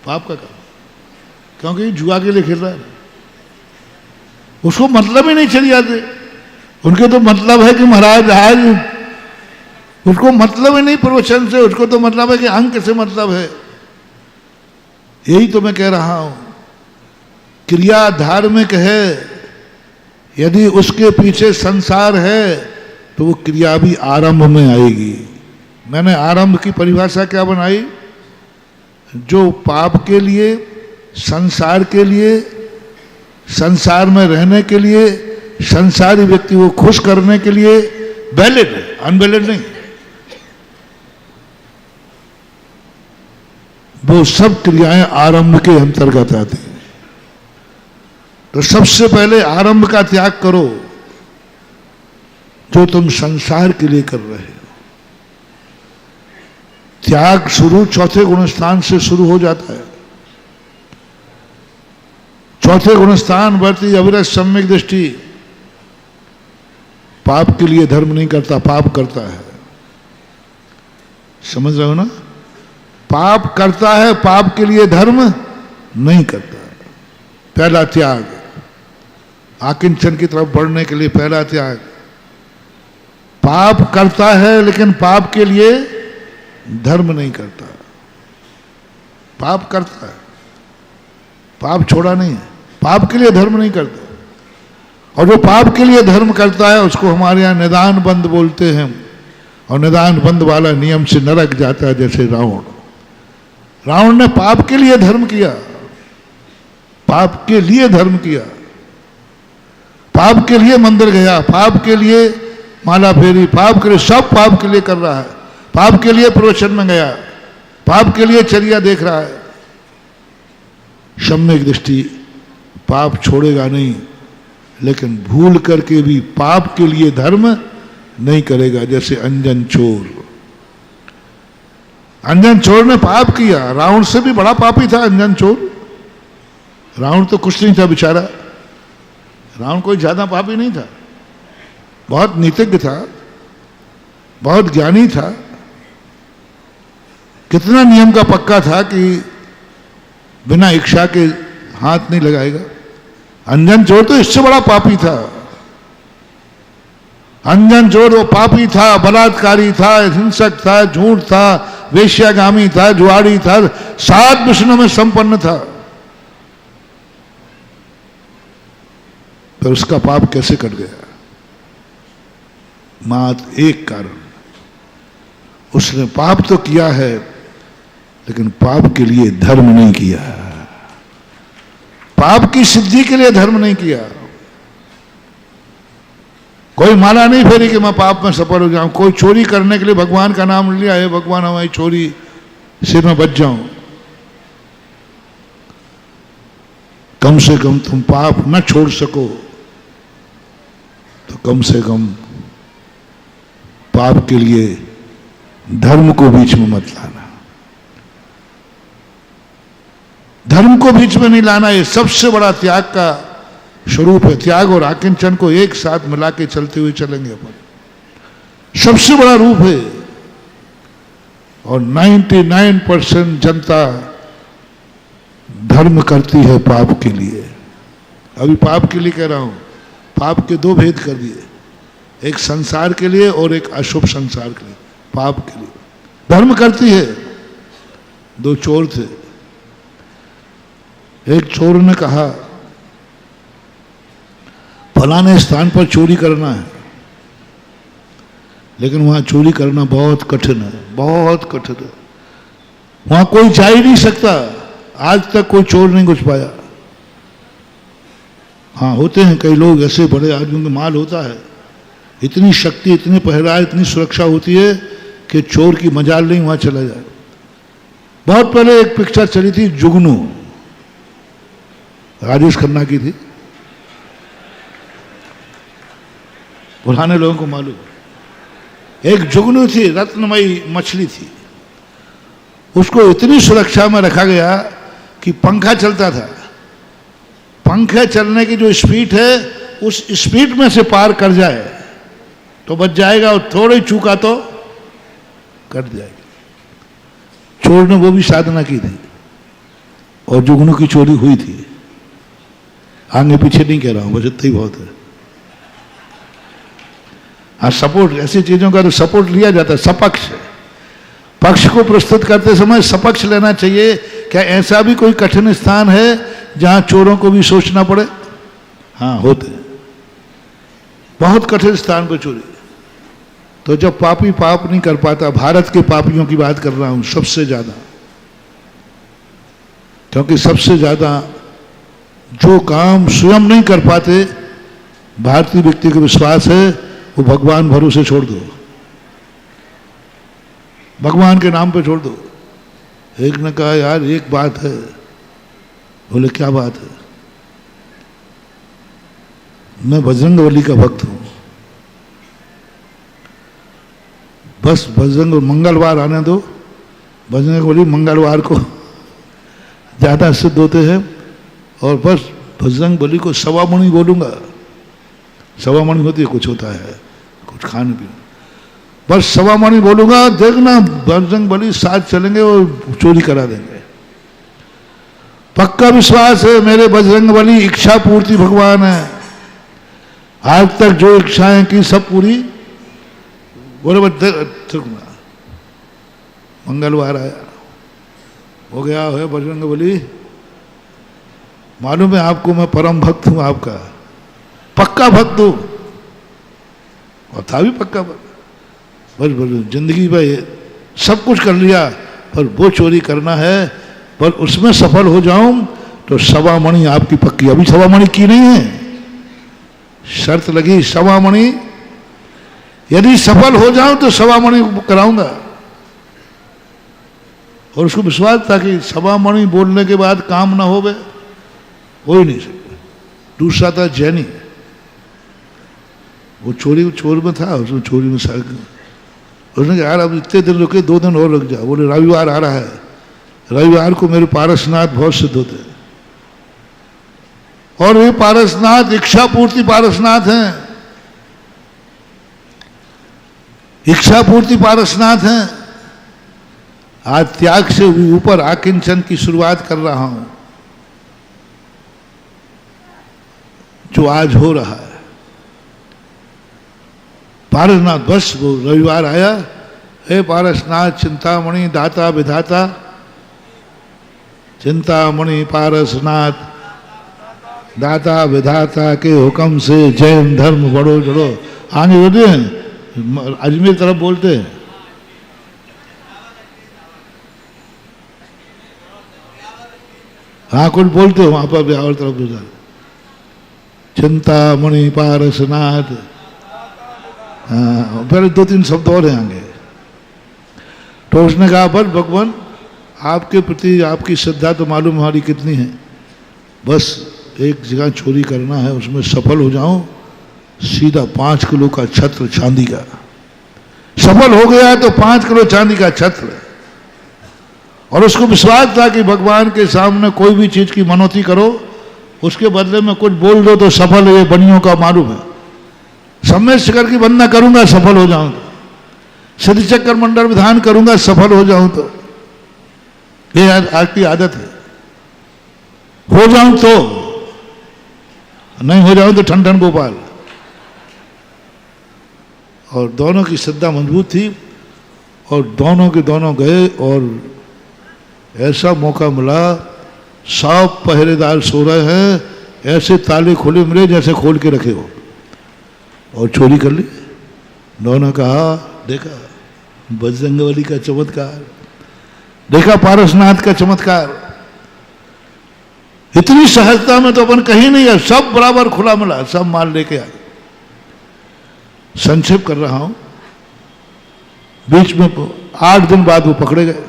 पाप का कारण, क्योंकि जुआ के लिए खेल रहा है, उसको मतलब ही नहीं चर्या से। उनके तो मतलब है कि महाराज आज, उसको मतलब ही नहीं प्रवचन से, उसको तो मतलब है कि अंक से मतलब है। यही तो मैं कह रहा हूं, क्रिया धार्मिक है, यदि उसके पीछे संसार है तो वो क्रिया भी आरंभ में आएगी। मैंने आरंभ की परिभाषा क्या बनाई? जो पाप के लिए, संसार के लिए, संसार में रहने के लिए, संसारी व्यक्ति को खुश करने के लिए वैलिड है, अनवैलिड नहीं। वो सब क्रियाएं आरंभ के अंतर्गत आती हैं। तो सबसे पहले आरंभ का त्याग करो, जो तुम संसार के लिए कर रहे हो। त्याग शुरू चौथे गुणस्थान से शुरू हो जाता है। चौथे गुणस्थान वर्ती अविरत सम्यक दृष्टि। पाप के लिए धर्म नहीं करता, पाप करता है। समझ रहे हो ना? पाप करता है, पाप के लिए धर्म नहीं करता। पहला त्याग, आकिंचन की तरफ बढ़ने के लिए पहला त्याग। पाप करता है लेकिन पाप के लिए धर्म नहीं करता। पाप करता है, पाप छोड़ा नहीं है, पाप के लिए धर्म नहीं करता। और जो पाप के लिए धर्म करता है उसको हमारे यहाँ निदान बंद बोलते हैं। और निदान बंद वाला नियम से नरक जाता है। जैसे रावण ने पाप के लिए धर्म किया, पाप के लिए धर्म किया, पाप के लिए मंदिर गया, पाप के लिए माला फेरी, पाप के लिए, सब पाप के लिए कर रहा है। पाप के लिए प्रवचन में गया, पाप के लिए चर्या देख रहा है। सम्यक दृष्टि पाप छोड़ेगा नहीं, लेकिन भूल करके भी पाप के लिए धर्म नहीं करेगा। जैसे अंजन चोर, अंजन चोर ने पाप किया, रावण से भी बड़ा पापी था अंजन चोर। रावण तो कुछ नहीं था बेचारा, रावण कोई ज्यादा पापी नहीं था, बहुत नीतिज्ञ था, बहुत ज्ञानी था। कितना नियम का पक्का था कि बिना इच्छा के हाथ नहीं लगाएगा। अंजन चोर तो इससे बड़ा पापी था। अंजन चोर वो पापी था, बलात्कारी था, हिंसक था, झूठ था, वेश्यागामी था, जुआड़ी था, 7 विष्णु में संपन्न था। पर उसका पाप कैसे कट गया? मात्र एक कारण, उसने पाप तो किया है लेकिन पाप के लिए धर्म नहीं किया, पाप की सिद्धि के लिए धर्म नहीं किया। कोई माला नहीं फेरी कि मैं पाप में सफल हो जाऊं, कोई चोरी करने के लिए भगवान का नाम लिया है, भगवान हमारी चोरी सिर में बच जाऊं। कम से कम तुम पाप न छोड़ सको तो कम से कम पाप के लिए धर्म को बीच में मत लाना। धर्म को बीच में नहीं लाना, ये सबसे बड़ा त्याग का स्वरूप है। त्याग और आकिंचन को एक साथ मिला के चलते हुए चलेंगे अपन, सबसे बड़ा रूप है। और 99% जनता धर्म करती है पाप के लिए। अभी पाप के लिए कह रहा हूं, पाप के 2 भेद कर दिए, एक संसार के लिए और एक अशुभ संसार के लिए। पाप के लिए धर्म करती है। 2 चोर थे, एक चोर ने कहा फलाने स्थान पर चोरी करना है, लेकिन वहां चोरी करना बहुत कठिन है, बहुत कठिन है, वहां कोई जा ही नहीं सकता। आज तक कोई चोर नहीं घुस पाया। हाँ, होते हैं कई लोग ऐसे, बड़े आदमियों का माल होता है, इतनी शक्ति, इतनी पहरा, इतनी सुरक्षा होती है कि चोर की मजाल नहीं वहां चला जाए। बहुत पहले एक पिक्चर चली थी जुगनू, राजेश खन्ना की थी, पुराने लोगों को मालूम। एक जुगनू थी, रत्नमयी मछली थी, उसको इतनी सुरक्षा में रखा गया कि पंखा चलता था, पंखे चलने की जो स्पीड है उस स्पीड में से पार कर जाए तो बच जाएगा, और थोड़ी चूका तो कट जाएगी। चोर ने वो भी साधना की थी और जुगनू की चोरी हुई थी। आगे पीछे नहीं कह रहा हूं, बस इतना ही बहुत है। हाँ, सपोर्ट, ऐसी चीजों का तो सपोर्ट लिया जाता है। सपक्ष, पक्ष को प्रस्तुत करते समय सपक्ष लेना चाहिए। क्या ऐसा भी कोई कठिन स्थान है जहां चोरों को भी सोचना पड़े? हाँ, होते हैं बहुत कठिन स्थान पर चोरी। तो जब पापी पाप नहीं कर पाता, भारत के पापियों की बात कर रहा हूं सबसे ज्यादा, क्योंकि सबसे ज्यादा जो काम स्वयं नहीं कर पाते भारतीय व्यक्ति को विश्वास है वो भगवान भरोसे छोड़ दो, भगवान के नाम पे छोड़ दो। एक ने कहा यार एक बात है, बोले क्या बात है? मैं बजरंगबली का भक्त हूं, बस बजरंग मंगलवार आने दो, बजरंगबली मंगलवार को ज़्यादा सिद्ध होते हैं। और बस बजरंगबली को सवामणि बोलूँगा। सवामणि होती है, कुछ होता है, कुछ खाने पीने, बस सवामणि बोलूँगा, देखना बजरंगबली साथ चलेंगे और चोरी करा देंगे। पक्का विश्वास है मेरे बजरंगबली इच्छा पूर्ति भगवान है। आज तक जो इच्छाएं की सब पूरी। बोले मंगलवार आया, हो गया है बजरंगबली, मालूम है आपको मैं परम भक्त हूं, आपका पक्का भक्त हूं, और था भी पक्का भक्त। बस जिंदगी में सब कुछ कर लिया, पर वो चोरी करना है, पर उसमें सफल हो जाऊं तो सवामणि आपकी पक्की। अभी सवामणि की नहीं है, शर्त लगी सवामणि, यदि सफल हो जाऊं तो सवामणि कराऊंगा। और उसको विश्वास था कि सवामणि बोलने के बाद काम ना हो ही नहीं सकता। दूसरा था जैनी, वो चोर में था, उसने चोरी में उसने कहा यार अब इतने दिन रुके, 2 दिन और रुक जा। बोले रविवार आ रहा है, रविवार को मेरे पारसनाथ बहुत सिद्ध होते हैं, और वे पारसनाथ इच्छा पूर्ति पारसनाथ हैं, इच्छा पूर्ति पारसनाथ हैं। आज त्याग से ऊपर आकिंचन की शुरुआत कर रहा हूं, जो आज हो रहा है। पारसनाथ बस वो रविवार आया, हे पारसनाथ चिंतामणि दाता विधाता, चिंतामणि पारसनाथ दाता विधाता के हुक्म से जैन धर्म बढ़ो जड़ो। आगे बोलते हैं, अजमेर तरफ बोलते हैं, हाँ कुछ बोलते हो वहां पर ब्यावर तरफ बोलते, चिंतामणि पारसनाथ। हाँ फिर 2-3 शब्द और हैं आगे। तो उसने कहा बस भगवान आपके प्रति आपकी श्रद्धा तो मालूम हमारी कितनी है, बस एक जगह चोरी करना है, उसमें सफल हो जाऊं, सीधा 5 किलो का छत्र चांदी का। सफल हो गया तो 5 किलो चांदी का छत्र। और उसको विश्वास था कि भगवान के सामने कोई भी चीज की मनौती करो, उसके बदले में कुछ बोल दो तो सफल है, ये बनियों का मालूम है। समय शिखर की वंदना करूंगा सफल हो जाऊं तो, सिद्ध चक्र मंडल विधान करूंगा सफल हो जाऊं तो, ये आज की आदत है। हो जाऊं तो, नहीं हो जाऊं तो ठन ठन गोपाल। और दोनों की श्रद्धा मजबूत थी, और दोनों के दोनों गए, और ऐसा मौका मिला, 100 पहरेदार सो रहे हैं, ऐसे ताले खोले मिले जैसे खोल के रखे हो, और चोरी कर ली। दोनों कहा देखा बजरंगबली का चमत्कार, देखा पारसनाथ का चमत्कार। इतनी सहजता में तो अपन कहीं नहीं है, सब बराबर खुला मिला, सब माल लेके आ गए। संक्षेप कर रहा हूं, बीच में 8 दिन बाद वो पकड़े गए।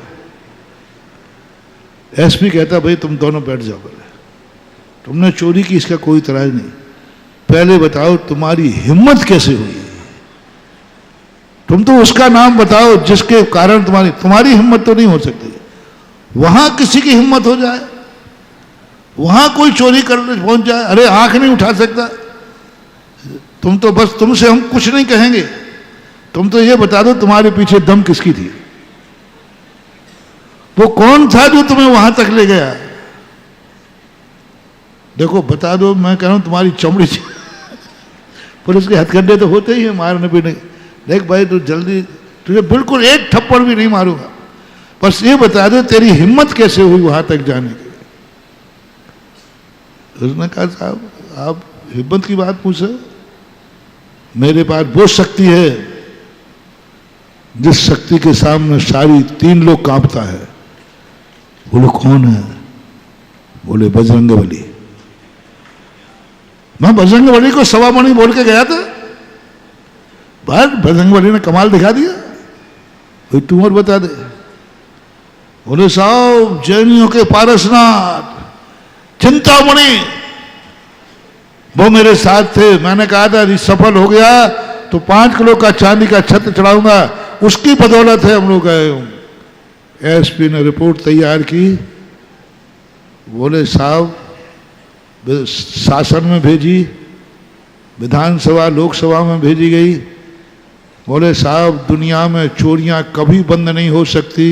एसपी कहता भाई तुम दोनों बैठ जाओ, बोले तुमने चोरी की इसका कोई इतराज नहीं, पहले बताओ तुम्हारी हिम्मत कैसे हुई, तुम तो उसका नाम बताओ जिसके कारण तुम्हारी हिम्मत तो नहीं हो सकती। वहां किसी की हिम्मत हो जाए, वहां कोई चोरी करने पहुंच जाए, अरे आंख नहीं उठा सकता, तुम तो बस तुमसे हम कुछ नहीं कहेंगे, तुम तो ये बता दो तुम्हारे पीछे दम किसकी थी, वो कौन था जो तुम्हें वहां तक ले गया। देखो बता दो, मैं कह रहा हूं तुम्हारी चमड़ी पुलिस के हथकंडे तो होते ही है मारने पीने। देख भाई तू जल्दी, तुझे बिल्कुल एक थप्पड़ भी नहीं मारूंगा, बस ये बता दो तेरी हिम्मत कैसे हुई वहां तक जाने की। उसने कहा साहब आप हिम्मत की बात पूछो, मेरे पास वो शक्ति है जिस शक्ति के सामने सारी 3 लोग कांपता है। बोलो कौन है? बोले बजरंगबली। मैं बजरंगबली को सवामणि बोल के गया था, बस बजरंगबली ने कमाल दिखा दिया। कोई तुम और बता दे। बोले साहब जैनियों के पारसनाथ चिंतामणि वो मेरे साथ थे, मैंने कहा था यदि सफल हो गया तो 5 किलो का चांदी का छत्र चढ़ाऊंगा, उसकी बदौलत है हम लोग गए हूं। एसपी ने रिपोर्ट तैयार की, बोले साहब शासन में भेजी, विधानसभा लोकसभा में भेजी गई, बोले साहब दुनिया में चोरियां कभी बंद नहीं हो सकती,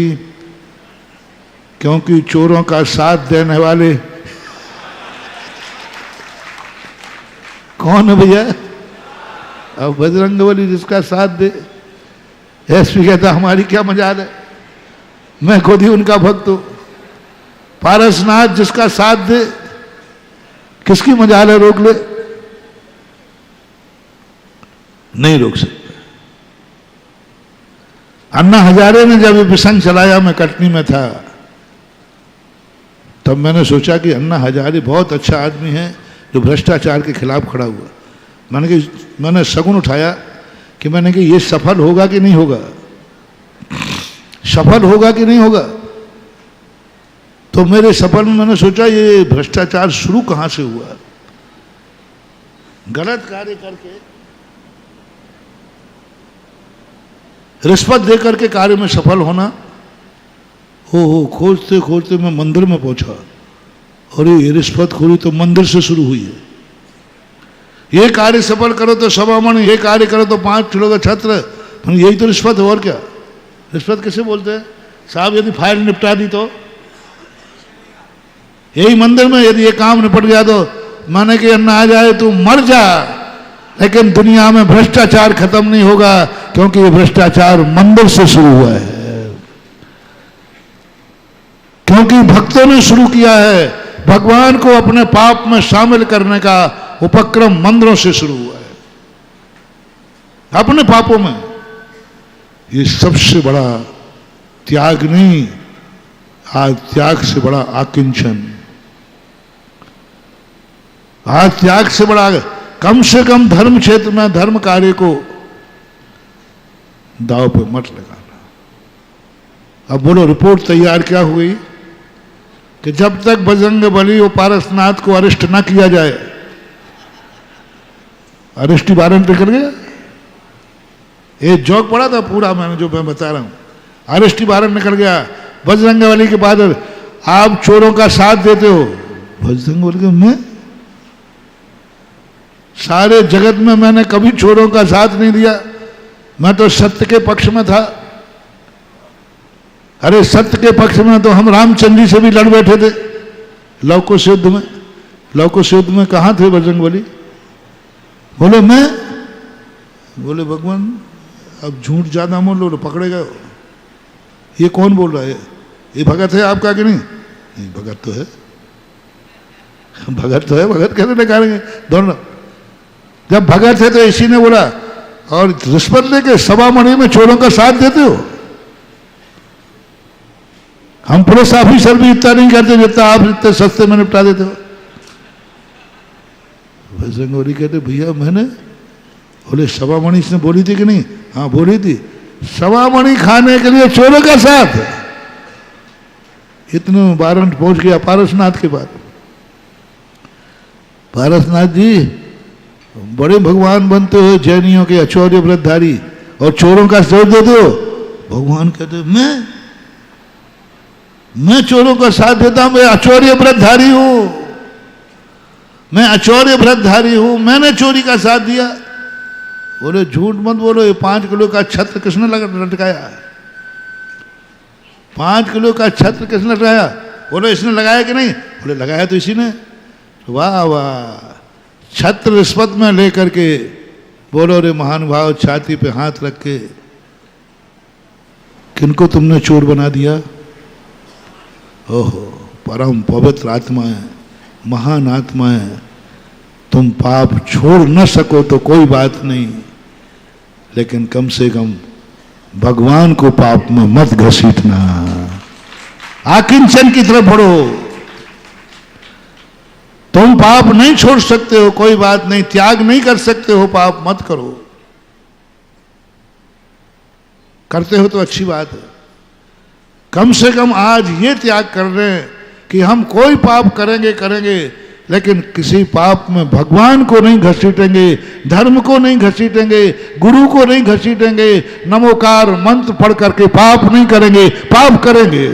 क्योंकि चोरों का साथ देने वाले कौन है भैया? अब बजरंगबली जिसका साथ दे। एसपी कहता हमारी क्या मजाल है, मैं खुद ही उनका भक्त हूं। पारसनाथ जिसका साथ दे, किसकी मजाल है रोक ले? नहीं रोक सकते। अन्ना हजारे ने जब ये प्रसंग चलाया, मैं कटनी में था, तब मैंने सोचा कि अन्ना हजारे बहुत अच्छा आदमी है जो भ्रष्टाचार के खिलाफ खड़ा हुआ। मैंने शगुन उठाया कि मैंने कि ये सफल होगा कि नहीं होगा, सफल होगा कि नहीं होगा। तो मेरे सफल में मैंने सोचा ये भ्रष्टाचार शुरू कहां से हुआ। गलत कार्य करके, रिश्वत देकर के कार्य में सफल होना। हो खोजते खोजते मैं मंदिर में पहुंचा, और ये रिश्वतखोरी तो मंदिर से शुरू हुई है। ये कार्य सफल करो तो सभामणि, ये कार्य करो तो 5 किलो का छत्र, यही तो रिश्वत है और क्या। रिश्वत किसे बोलते हैं? साहब यदि फाइल निपटा दी तो, यही मंदिर में यदि ये काम निपट गया तो माने कि अन्ना आ जाए तू मर जा, लेकिन दुनिया में भ्रष्टाचार खत्म नहीं होगा, क्योंकि ये भ्रष्टाचार मंदिर से शुरू हुआ है, क्योंकि भक्तों ने शुरू किया है। भगवान को अपने पाप में शामिल करने का उपक्रम मंदिरों से शुरू हुआ है, अपने पापों में। ये सबसे बड़ा त्याग नहीं, आज त्याग से बड़ा आकिंचन, आज त्याग से बड़ा, कम से कम धर्म क्षेत्र में धर्म कार्य को दाव पे मत लगाना। अब बोलो रिपोर्ट तैयार क्या हुई कि जब तक बजरंगबली और पारसनाथ को अरेस्ट ना किया जाए, अरेस्ट वारंट निकल गया। एक जोक पड़ा था पूरा, मैंने जो मैं बता रहा हूं, अरेस्ट वारंट निकल गया। बजरंगबली के बाद आप चोरों का साथ देते हो। बजरंगबली के मैं सारे जगत में मैंने कभी चोरों का साथ नहीं दिया, मैं तो सत्य के पक्ष में था। अरे सत्य के पक्ष में तो हम रामचंद्र जी से भी लड़ बैठे थे लवकुश युद्ध में। लवकुश युद्ध में कहां थे बजरंगबली? बोले मैं, बोले भगवान अब झूठ ज्यादा बोल लो पकड़े गए। ये कौन बोल रहा है? ये भगत है आपका कि नहीं? नहीं भगत तो है, भगत तो है, भगत कैसे निकालेंगे दोनों? जब भगत है तो इसी ने बोला, और रिश्वत लेके सभामणि में चोरों का साथ देते हो। हम पुलिस ऑफिसर भी इतना नहीं करते जितना आप इतने सस्ते में निपटा देते हो। बजरंगबली कहते भैया मैंने, बोले सभामणि इसने बोली थी कि नहीं? हाँ बोली थी। सभामणि खाने के लिए चोरों का साथ, इतने वारंट पहुंच गया पारसनाथ के बाद। पारसनाथ जी बड़े भगवान बनते हो, जैनियों के अचौर्य व्रतधारी, और चोरों का साथ देते हो। भगवान कहते मैं चोरों का साथ देता हूं, मैं अचौर्य व्रतधारी हूं, मैं अचौर्य व्रतधारी हूं, मैंने चोरी का साथ दिया। बोले झूठ मत बोलो, ये 5 किलो का छत्र किसने लटकाया? 5 किलो का छत्र किसने लगाया? बोले इसने लगाया कि नहीं? बोले लगाया तो इसी ने। वाह वाह, छत्र रिश्वत में लेकर के, बोलो रे महानुभाव, छाती पे हाथ रख के, किनको तुमने चोर बना दिया? ओहो परम पवित्र आत्मा है, महान आत्मा है। तुम पाप छोड़ न सको तो कोई बात नहीं, लेकिन कम से कम भगवान को पाप में मत घसीटना, आकिंचन की तरफ बढ़ो। तुम पाप नहीं छोड़ सकते हो, कोई बात नहीं, त्याग नहीं कर सकते हो, पाप मत करो। करते हो तो अच्छी बात है, कम से कम आज ये त्याग कर रहे हैं कि हम कोई पाप करेंगे लेकिन किसी पाप में भगवान को नहीं घसीटेंगे, धर्म को नहीं घसीटेंगे, गुरु को नहीं घसीटेंगे, नमोकार मंत्र पढ़ करके पाप नहीं करेंगे, पाप करेंगे।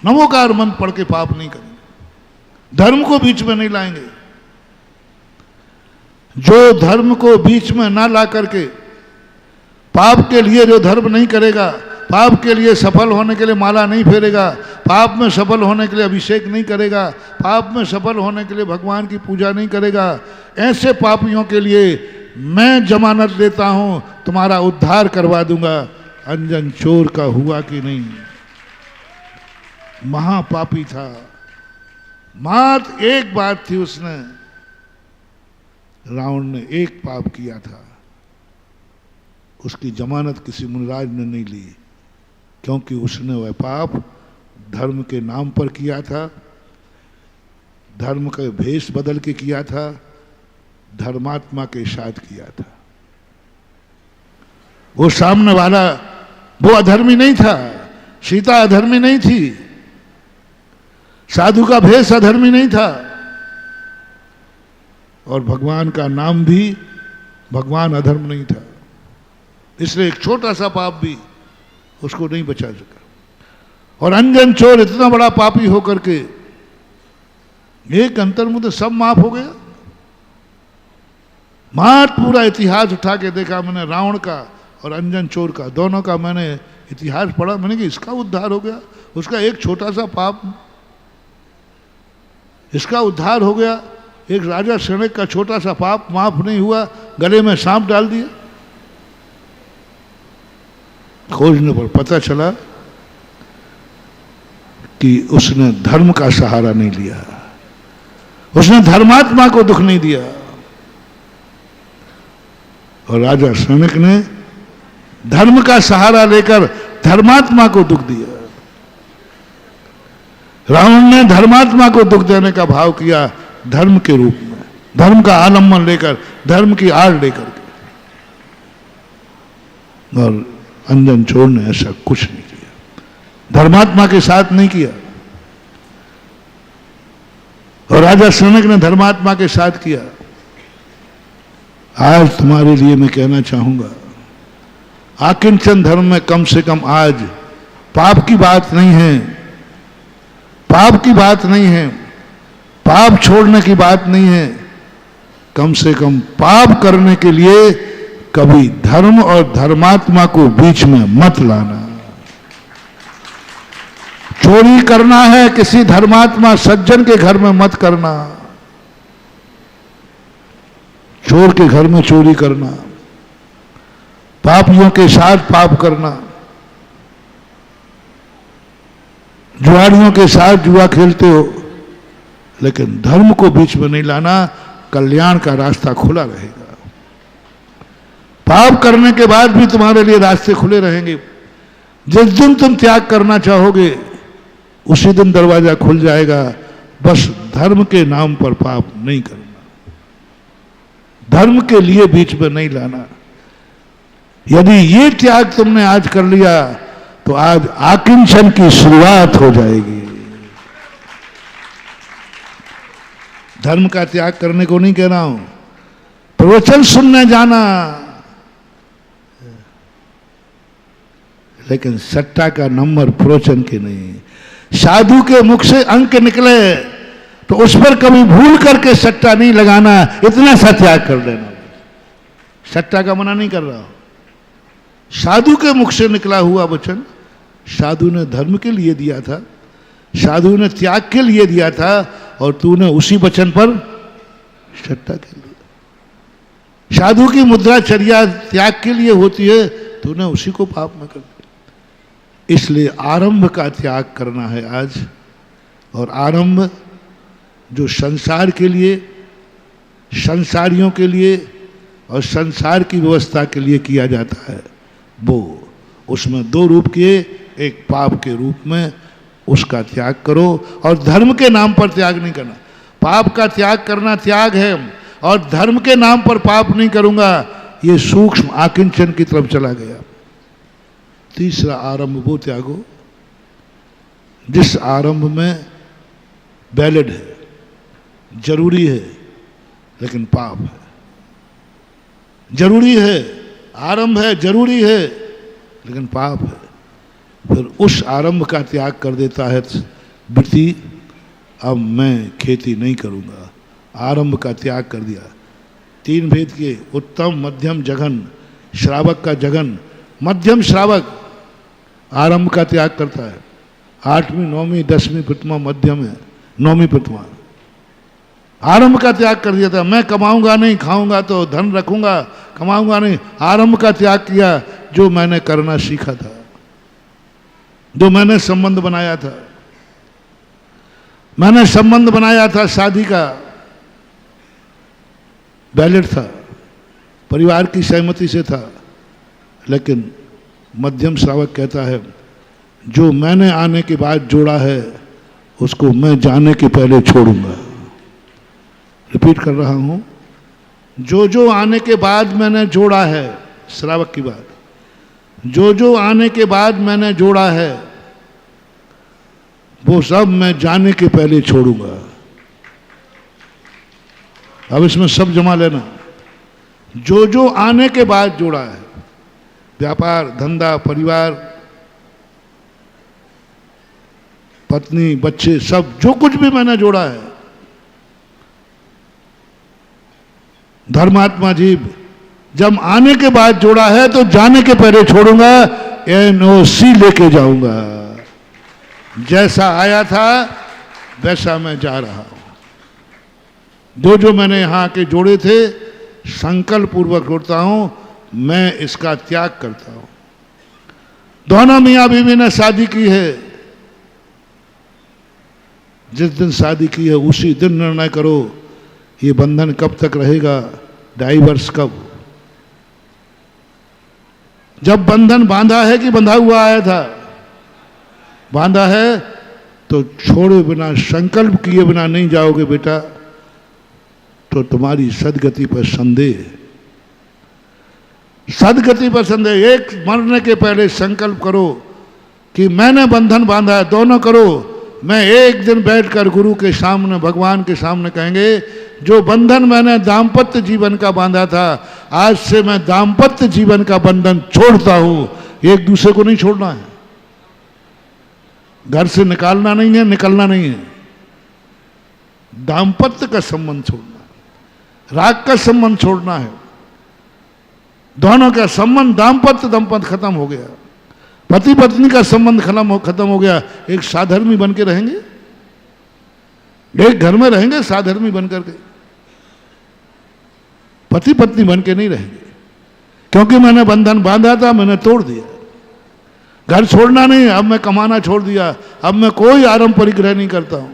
नमोकार मंत्र पढ़ के पाप नहीं करेंगे, धर्म को बीच में नहीं लाएंगे। जो धर्म को बीच में ना ला करके पाप के लिए जो धर्म नहीं करेगा, पाप के लिए सफल होने के लिए माला नहीं फेरेगा, पाप में सफल होने के लिए अभिषेक नहीं करेगा, पाप में सफल होने के लिए भगवान की पूजा नहीं करेगा, ऐसे पापियों के लिए मैं जमानत देता हूं, तुम्हारा उद्धार करवा दूंगा। अंजन चोर का हुआ कि नहीं, महापापी था, मात्र एक बात थी, उसने, रावण ने एक पाप किया था, उसकी जमानत किसी मुनिराज ने नहीं ली, क्योंकि उसने वह पाप धर्म के नाम पर किया था, धर्म का भेष बदल के किया था, धर्मात्मा के साथ किया था। वो सामने वाला वो अधर्मी नहीं था, सीता अधर्मी नहीं थी, साधु का भेष अधर्मी नहीं था, और भगवान का नाम भी भगवान अधर्म नहीं था। इसलिए एक छोटा सा पाप भी उसको नहीं बचा सका। और अंजन चोर इतना बड़ा पापी होकर के एक अंतर मुझे सब माफ हो गया। मात पूरा इतिहास उठा के देखा मैंने, रावण का और अंजन चोर का, दोनों का मैंने इतिहास पढ़ा। मैंने कि इसका उद्धार हो गया, उसका एक छोटा सा पाप, इसका उद्धार हो गया। एक राजा सैनिक का छोटा सा पाप माफ नहीं हुआ, गले में सांप डाल दिया। खोजने पर पता चला कि उसने धर्म का सहारा नहीं लिया, उसने धर्मात्मा को दुख नहीं दिया, और राजा सैनिक ने धर्म का सहारा लेकर धर्मात्मा को दुख दिया। रावण ने धर्मात्मा को दुख देने का भाव किया धर्म के रूप में, धर्म का आलम्बन लेकर, धर्म की आड़ लेकर के। और अंजन चोर ने ऐसा कुछ नहीं किया, धर्मात्मा के साथ नहीं किया, और राजा सैनिक ने धर्मात्मा के साथ किया। आज तुम्हारे लिए मैं कहना चाहूंगा, आकिंचन धर्म में कम से कम आज पाप की बात नहीं है, पाप की बात नहीं है, पाप छोड़ने की बात नहीं है। कम से कम पाप करने के लिए कभी धर्म और धर्मात्मा को बीच में मत लाना। चोरी करना है किसी धर्मात्मा सज्जन के घर में मत करना, चोर के घर में चोरी करना, पापियों के साथ पाप करना, जुआरियों के साथ जुआ खेलते हो, लेकिन धर्म को बीच में नहीं लाना। कल्याण का रास्ता खुला रहेगा। पाप करने के बाद भी तुम्हारे लिए रास्ते खुले रहेंगे। जिस दिन तुम त्याग करना चाहोगे उसी दिन दरवाजा खुल जाएगा। बस धर्म के नाम पर पाप नहीं करना, धर्म के लिए बीच में नहीं लाना। यदि ये त्याग तुमने आज कर लिया तो आज आकिंचन की शुरुआत हो जाएगी। धर्म का त्याग करने को नहीं कह रहा हूं, प्रवचन सुनने जाना, लेकिन सट्टा का नंबर प्रवचन के नहीं। साधु के मुख से अंक निकले तो उस पर कभी भूल करके सट्टा नहीं लगाना, इतना सा त्याग कर देना। सट्टा का मना नहीं कर रहा हूं, साधु के मुख से निकला हुआ वचन साधु ने धर्म के लिए दिया था, साधु ने त्याग के लिए दिया था, और तूने उसी वचन पर सट्टा के लिए। साधु की मुद्राचर्या त्याग के लिए होती है, तूने उसी को पाप में कर दिया। इसलिए आरंभ का त्याग करना है आज। और आरंभ जो संसार के लिए, संसारियों के लिए और संसार की व्यवस्था के लिए किया जाता है, वो उसमें दो रूप किए, एक पाप के रूप में उसका त्याग करो, और धर्म के नाम पर त्याग नहीं करना। पाप का त्याग करना त्याग है, और धर्म के नाम पर पाप नहीं करूंगा, ये सूक्ष्म आकिंचन की तरफ चला गया। तीसरा आरंभ वो त्यागो जिस आरंभ में बैलेड है, जरूरी है लेकिन पाप है। जरूरी है, आरंभ है, जरूरी है लेकिन पाप है। फिर उस आरंभ का त्याग कर देता है वृत्ति, अब मैं खेती नहीं करूंगा, आरंभ का त्याग कर दिया। 3 भेद के उत्तम, मध्यम, जघन। श्रावक का जघन, मध्यम श्रावक आरंभ का त्याग करता है। 8वीं, 9वीं, 10वीं प्रतिमा मध्यम है, 9वीं प्रतिमा आरंभ का त्याग कर दिया था। मैं कमाऊंगा नहीं, खाऊंगा तो धन रखूंगा, कमाऊंगा नहीं, आरंभ का त्याग किया। जो मैंने करना सीखा था, जो मैंने संबंध बनाया था, मैंने संबंध बनाया था, शादी का बैलेट था, परिवार की सहमति से था, लेकिन मध्यम श्रावक कहता है जो मैंने आने के बाद जोड़ा है उसको मैं जाने के पहले छोड़ूंगा। रिपीट कर रहा हूं, जो आने के बाद मैंने जोड़ा है, श्रावक की बात, जो आने के बाद मैंने जोड़ा है वो सब मैं जाने के पहले छोड़ूंगा। अब इसमें सब जमा लेना। जो आने के बाद जोड़ा है, व्यापार, धंधा, परिवार, पत्नी, बच्चे, सब जो कुछ भी मैंने जोड़ा है, धर्मात्मा जीव, जब आने के बाद जोड़ा है तो जाने के पहले छोड़ूंगा, NOC लेके जाऊंगा। जैसा आया था वैसा मैं जा रहा हूं। जो मैंने यहां के जोड़े थे संकल्प पूर्वक जोड़ता हूं, मैं इसका त्याग करता हूं। दोनों मियां बीवी ने शादी की है, जिस दिन शादी की है उसी दिन निर्णय करो ये बंधन कब तक रहेगा, डाइवर्स कब। जब बंधन बांधा है कि बंधा हुआ आया था, बांधा है तो छोड़े बिना, संकल्प किए बिना नहीं जाओगे बेटा, तो तुम्हारी सदगति पर संदेह, सदगति पर संदेह। एक मरने के पहले संकल्प करो कि मैंने बंधन बांधा है, दोनों करो। मैं एक दिन बैठकर गुरु के सामने, भगवान के सामने कहेंगे जो बंधन मैंने दाम्पत्य जीवन का बांधा था, आज से मैं दाम्पत्य जीवन का बंधन छोड़ता हूं। एक दूसरे को नहीं छोड़ना है, घर से निकालना नहीं है, निकलना नहीं है, दाम्पत्य का संबंध छोड़ना है, राग का संबंध छोड़ना है। दोनों का संबंध दाम्पत्य दंपत्य खत्म हो गया, पति पत्नी का संबंध खत्म हो गया। एक साधर्मी बन के रहेंगे, एक घर में रहेंगे साधर्मी बन करके, पति पत्नी बन के नहीं रहेंगे, क्योंकि मैंने बंधन बांधा था, मैंने तोड़ दिया। घर छोड़ना नहीं, अब मैं कमाना छोड़ दिया, अब मैं कोई आरंभ परिग्रह नहीं करता हूं।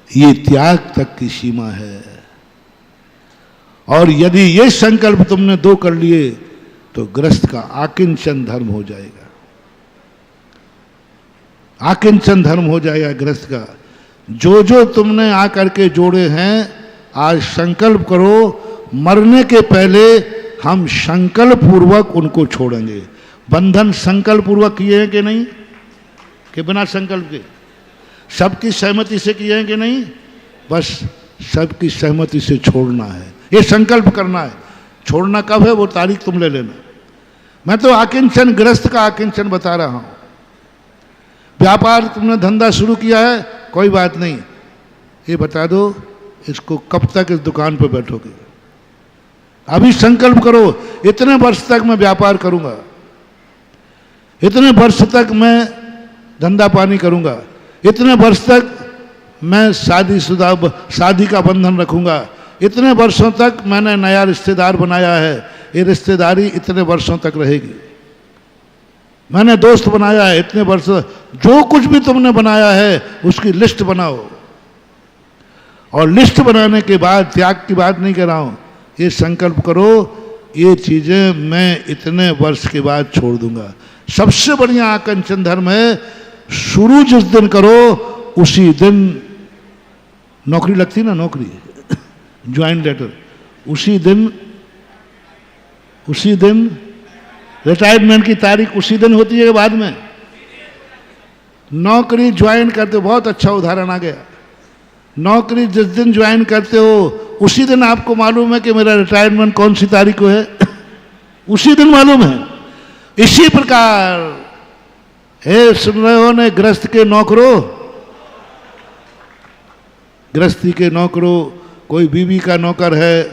ये त्याग तक की सीमा है। और यदि ये संकल्प तुमने 2 कर लिए तो गृहस्थ का आकिंचन धर्म हो जाएगा, आकिंचन धर्म हो जाएगा गृहस्थ का। जो तुमने आकर के जोड़े हैं, आज संकल्प करो, मरने के पहले हम संकल्प पूर्वक उनको छोड़ेंगे। बंधन संकल्प पूर्वक किए हैं कि नहीं, कि बिना संकल्प के, सबकी सहमति से किए हैं कि नहीं, बस सबकी सहमति से छोड़ना है, ये संकल्प करना है। छोड़ना कब है वो तारीख तुम ले लेना। मैं तो आकिंचन, गृहस्थ का आकिंचन बता रहा हूं। व्यापार तुमने धंधा शुरू किया है, कोई बात नहीं, ये बता दो इसको कब तक इस दुकान पर बैठोगे। अभी संकल्प करो, इतने वर्ष तक मैं व्यापार करूंगा, इतने वर्ष तक मैं धंधा पानी करूंगा, इतने वर्ष तक मैं शादी का बंधन रखूंगा, इतने वर्षों तक मैंने नया रिश्तेदार बनाया है, ये रिश्तेदारी इतने वर्षों तक रहेगी। मैंने दोस्त बनाया है इतने वर्ष, जो कुछ भी तुमने बनाया है उसकी लिस्ट बनाओ। और लिस्ट बनाने के बाद, त्याग की बात नहीं कर रहा हूं, ये संकल्प करो ये चीजें मैं इतने वर्ष के बाद छोड़ दूंगा। सबसे बढ़िया आकंचन धर्म है, शुरू जिस दिन करो उसी दिन नौकरी लगती ना, नौकरी ज्वाइन लेटर, उसी दिन रिटायरमेंट की तारीख उसी दिन होती है बाद में। नौकरी ज्वाइन करते, बहुत अच्छा उदाहरण आ गया। नौकरी जिस दिन ज्वाइन करते हो उसी दिन आपको मालूम है कि मेरा रिटायरमेंट कौन सी तारीख को है उसी दिन मालूम है। इसी प्रकार हे सुन रहे हो ने गृहस्थ के नौकरों, गृहस्थी के नौकरों, कोई बीवी का नौकर है,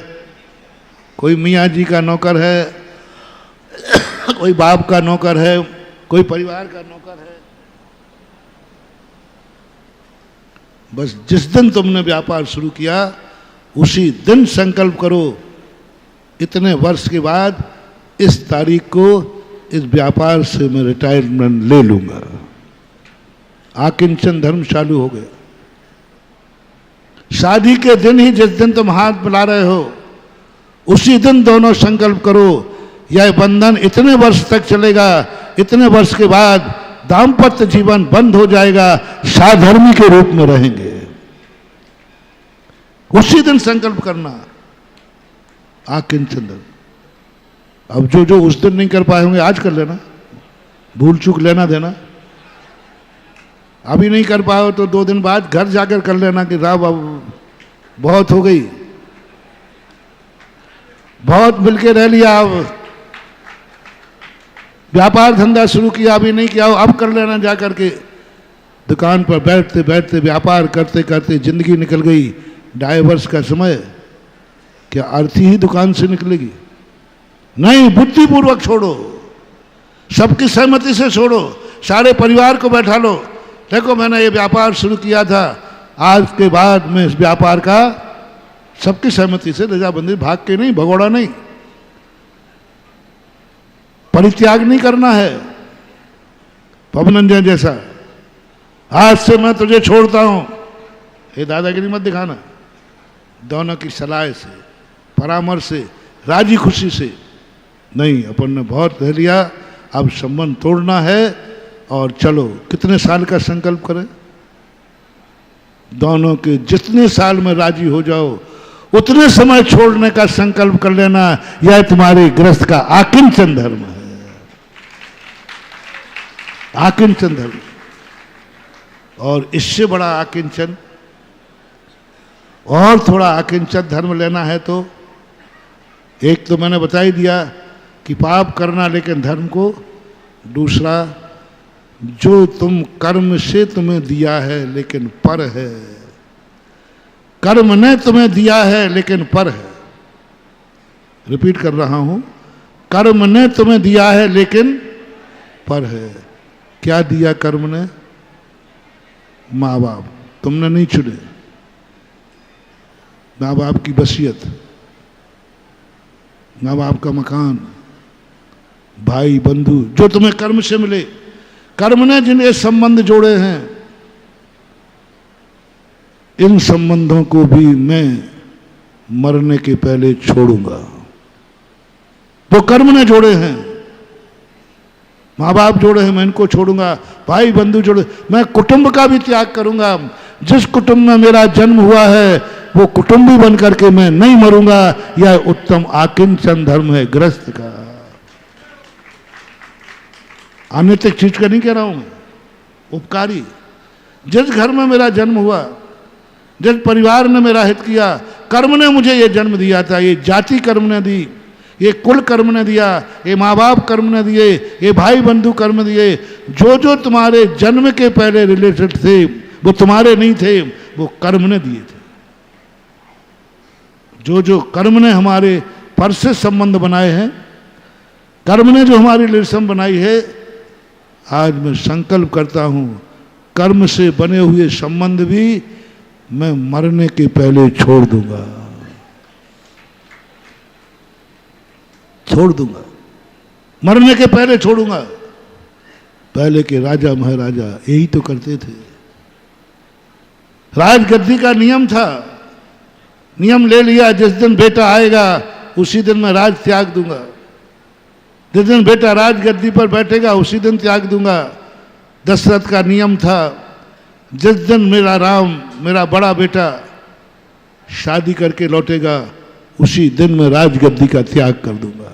कोई मियाँ जी का नौकर है, कोई बाप का नौकर है, कोई परिवार का नौकर है। बस जिस दिन तुमने व्यापार शुरू किया उसी दिन संकल्प करो इतने वर्ष के बाद इस तारीख को इस व्यापार से मैं रिटायरमेंट ले लूंगा। आकिंचन धर्म चालू हो गया। शादी के दिन ही जिस दिन तुम हाथ मिला रहे हो उसी दिन दोनों संकल्प करो यह बंधन इतने वर्ष तक चलेगा, इतने वर्ष के बाद दाम्पत्य जीवन बंद हो जाएगा, साधर्मी के रूप में रहेंगे। उसी दिन संकल्प करना। आकिंचन धर्म। अब जो उस दिन नहीं कर पाए होंगे आज कर लेना, भूल चूक लेना देना। अभी नहीं कर पाए तो 2 दिन बाद घर जाकर कर लेना कि राव अब बहुत हो गई, बहुत मिलके रह लिया, अब व्यापार धंधा शुरू किया अभी नहीं किया, अब कर लेना। जा करके दुकान पर बैठते बैठते व्यापार करते करते जिंदगी निकल गई। 2.5 वर्ष का समय, क्या अर्थी ही दुकान से निकलेगी? नहीं, बुद्धिपूर्वक छोड़ो, सबकी सहमति से छोड़ो, सारे परिवार को बैठा लो। देखो मैंने ये व्यापार शुरू किया था, आज के बाद मैं इस व्यापार का सबकी सहमति से, रजाबंदी भाग के नहीं, भगोड़ा नहीं, परित्याग नहीं करना है। पवनंजय जैसा आज से मैं तुझे छोड़ता हूं, ये दादागिरी मत दिखाना। दोनों की सलाह से, परामर्श से, राजी खुशी से। नहीं, अपन ने बहुत रह लिया, अब संबंध तोड़ना है और चलो। कितने साल का संकल्प करें? दोनों के जितने साल में राजी हो जाओ उतने समय छोड़ने का संकल्प कर लेना। यह तुम्हारे गृहस्थ का आकिंचन धर्म है। आकिंचन धर्म। और इससे बड़ा आकिंचन और थोड़ा आकिंचन धर्म लेना है तो एक तो मैंने बता ही दिया कि पाप करना लेकिन धर्म को। दूसरा, जो तुम कर्म से तुम्हें दिया है लेकिन पर है, कर्म ने तुम्हें दिया है लेकिन पर है। रिपीट कर रहा हूं, कर्म ने तुम्हें दिया है लेकिन पर है। क्या दिया कर्म ने? माँ बाप, तुमने नहीं चुने। माँ बाप की वसीयत, माँ बाप का मकान, भाई बंधु, जो तुम्हें कर्म से मिले। कर्म ने जिन्हें संबंध जोड़े हैं, इन संबंधों को भी मैं मरने के पहले छोड़ूंगा। वो कर्म ने जोड़े हैं, माँ बाप जोड़े हैं, मैं इनको छोड़ूंगा। भाई बंधु जोड़े, मैं कुटुंब का भी त्याग करूंगा। जिस कुटुंब में मेरा जन्म हुआ है वो कुटुंबी बन करके मैं नहीं मरूंगा। यह उत्तम आकिंचन धर्म है गृहस्थ का। अनैतिक चीज का नहीं कह रहा हूं मैं, उपकारी। जिस घर में मेरा जन्म हुआ, जिस परिवार ने मेरा हित किया, कर्म ने मुझे ये जन्म दिया था, ये जाति कर्म ने दी, ये कुल कर्म ने दिया, ये माँ बाप कर्म ने दिए, ये भाई बंधु कर्म दिए। जो जो तुम्हारे जन्म के पहले रिलेटेड थे वो तुम्हारे नहीं थे, वो कर्म ने दिए थे। जो जो कर्म ने हमारे पर से संबंध बनाए हैं, कर्म ने जो हमारी रिलेशन बनाई है, आज मैं संकल्प करता हूं कर्म से बने हुए संबंध भी मैं मरने के पहले छोड़ दूंगा। छोड़ दूंगा, मरने के पहले छोड़ूंगा। पहले के राजा महाराजा यही तो करते थे। राजगद्दी का नियम था, नियम ले लिया, जिस दिन बेटा आएगा उसी दिन मैं राज त्याग दूंगा। जिस दिन बेटा राजगद्दी पर बैठेगा उसी दिन त्याग दूंगा। दशरथ का नियम था, जिस दिन मेरा राम, मेरा बड़ा बेटा शादी करके लौटेगा उसी दिन मैं राजगद्दी का त्याग कर दूंगा।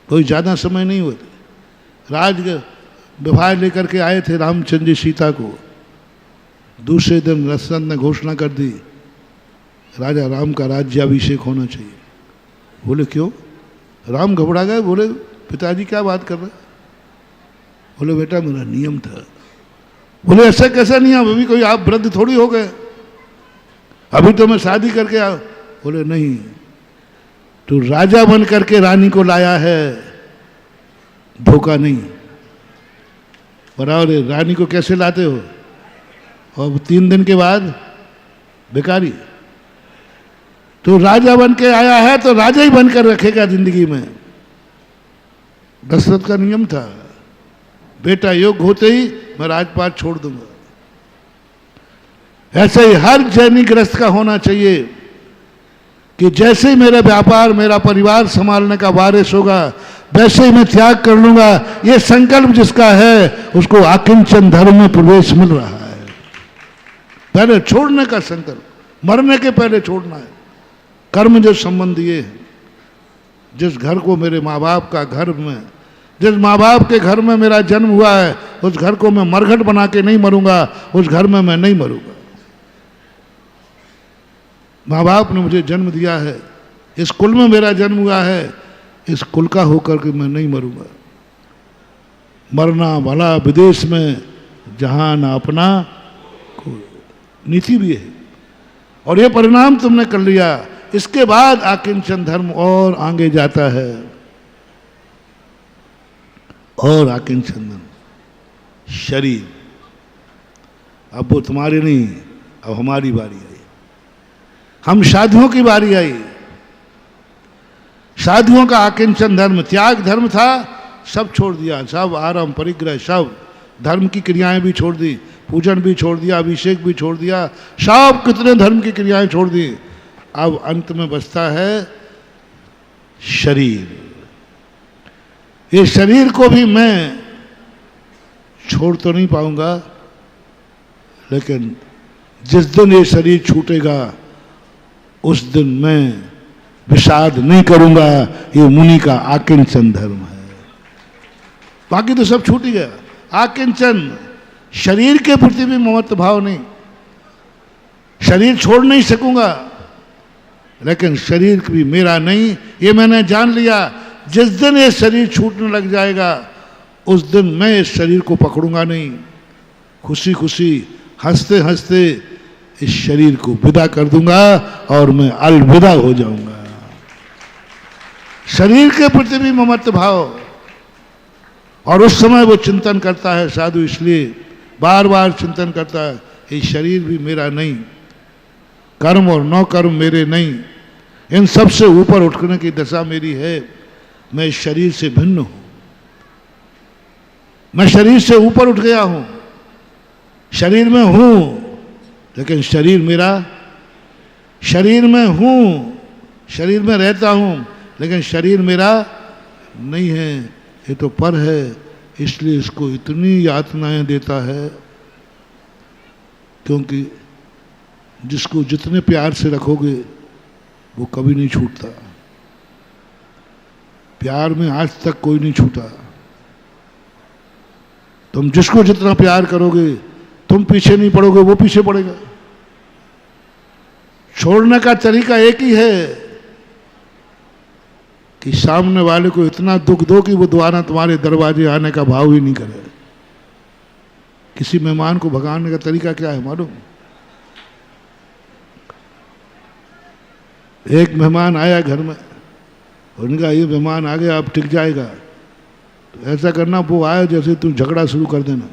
कोई ज्यादा समय नहीं हुआ। राज विवाह लेकर के आए थे रामचंद्र जी सीता को, दूसरे दिन दशरथ ने घोषणा कर दी, राजा राम का राज्याभिषेक होना चाहिए। बोले क्यों? राम घबरा गए, बोले पिताजी क्या बात कर रहे? बोले बेटा मेरा नियम था। बोले ऐसा कैसा नियम? अभी कोई आप वृद्ध थोड़ी हो गए, अभी तो मैं शादी करके आया। बोले नहीं, तू राजा बन करके रानी को लाया है, धोखा नहीं। बराबर रानी को कैसे लाते हो? और 3 दिन के बाद बेकारी। तो राजा बन के आया है तो राजा ही बनकर रखेगा जिंदगी में। दशरथ का नियम था, बेटा योग होते ही मैं राजपाट छोड़ दूंगा। ऐसे ही हर जैनी ग्रस्त का होना चाहिए कि जैसे ही मेरा व्यापार, मेरा परिवार संभालने का वारिस होगा, वैसे ही मैं त्याग कर लूंगा। ये संकल्प जिसका है उसको आकिंचन धर्म में प्रवेश मिल रहा है। पहले छोड़ने का संकल्प, मरने के पहले छोड़ना है। कर्म जो संबंध ये है, जिस घर को मेरे माँ बाप का घर में, जिस माँ बाप के घर में मेरा जन्म हुआ है, उस घर को मैं मरघट बना के नहीं मरूंगा, उस घर में मैं नहीं मरूंगा। माँ बाप ने मुझे जन्म दिया है, इस कुल में मेरा जन्म हुआ है, इस कुल का होकर के मैं नहीं मरूंगा। मरना भला विदेश में, जहां ना अपना कोई, नीति भी है। और ये परिणाम तुमने कर लिया, इसके बाद आकिंचन धर्म और आगे जाता है। और आकिंचन धर्म शरीर, अब वो तुम्हारी नहीं, अब हमारी बारी आई। हम साधुओं की बारी आई। साधुओं का आकिंचन धर्म, त्याग धर्म था, सब छोड़ दिया, सब आराम परिग्रह, सब धर्म की क्रियाएं भी छोड़ दी, पूजन भी छोड़ दिया, अभिषेक भी छोड़ दिया, सब कितने धर्म की क्रियाएं छोड़ दी। अब अंत में बचता है शरीर। ये शरीर को भी मैं छोड़ तो नहीं पाऊंगा, लेकिन जिस दिन ये शरीर छूटेगा उस दिन मैं विषाद नहीं करूंगा। ये मुनि का आकिंचन धर्म है। बाकी तो सब छूट ही गया। आकिंचन, शरीर के प्रति भी ममत्व भाव नहीं। शरीर छोड़ नहीं सकूंगा, लेकिन शरीर भी मेरा नहीं, ये मैंने जान लिया। जिस दिन ये शरीर छूटने लग जाएगा उस दिन मैं इस शरीर को पकड़ूंगा नहीं। खुशी खुशी हंसते हंसते इस शरीर को विदा कर दूंगा और मैं अलविदा हो जाऊंगा। शरीर के प्रति भी ममत्व भाव। और उस समय वो चिंतन करता है साधु, इसलिए बार बार चिंतन करता है, ये शरीर भी मेरा नहीं, कर्म और नौ कर्म मेरे नहीं, इन सब से ऊपर उठने की दशा मेरी है। मैं इस शरीर से भिन्न हूं, मैं शरीर से ऊपर उठ गया हूं। शरीर में हूं लेकिन शरीर मेरा, शरीर में हूं, शरीर में रहता हूं, लेकिन शरीर मेरा नहीं है, ये तो पर है। इसलिए इसको इतनी यातनाएं देता है, क्योंकि जिसको जितने प्यार से रखोगे वो कभी नहीं छूटता। प्यार में आज तक कोई नहीं छूटा। तुम जिसको जितना प्यार करोगे, तुम पीछे नहीं पड़ोगे, वो पीछे पड़ेगा। छोड़ने का तरीका एक ही है कि सामने वाले को इतना दुख दो कि वो दोबारा तुम्हारे दरवाजे आने का भाव ही नहीं करे। किसी मेहमान को भगाने का तरीका क्या है मालूम? एक मेहमान आया घर में, उन्होंने कहा ये मेहमान आ गया, अब टिक जाएगा। तो ऐसा करना, वो आया जैसे तुम झगड़ा शुरू कर देना।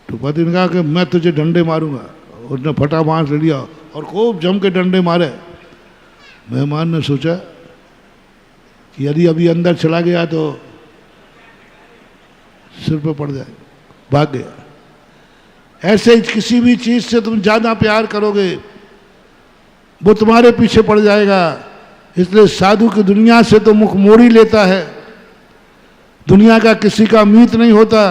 तो पति ने कहा कि मैं तुझे डंडे मारूंगा। उसने फटा बांस ले लिया और खूब जम के डंडे मारे। मेहमान ने सोचा कि यदि अभी अंदर चला गया तो सिर पे पड़ जाए, भाग गया। ऐसे ही किसी भी चीज से तुम ज्यादा प्यार करोगे वो तुम्हारे पीछे पड़ जाएगा। इसलिए साधु की दुनिया से तो मुख मोड़ ही लेता है, दुनिया का किसी का मीत नहीं होता।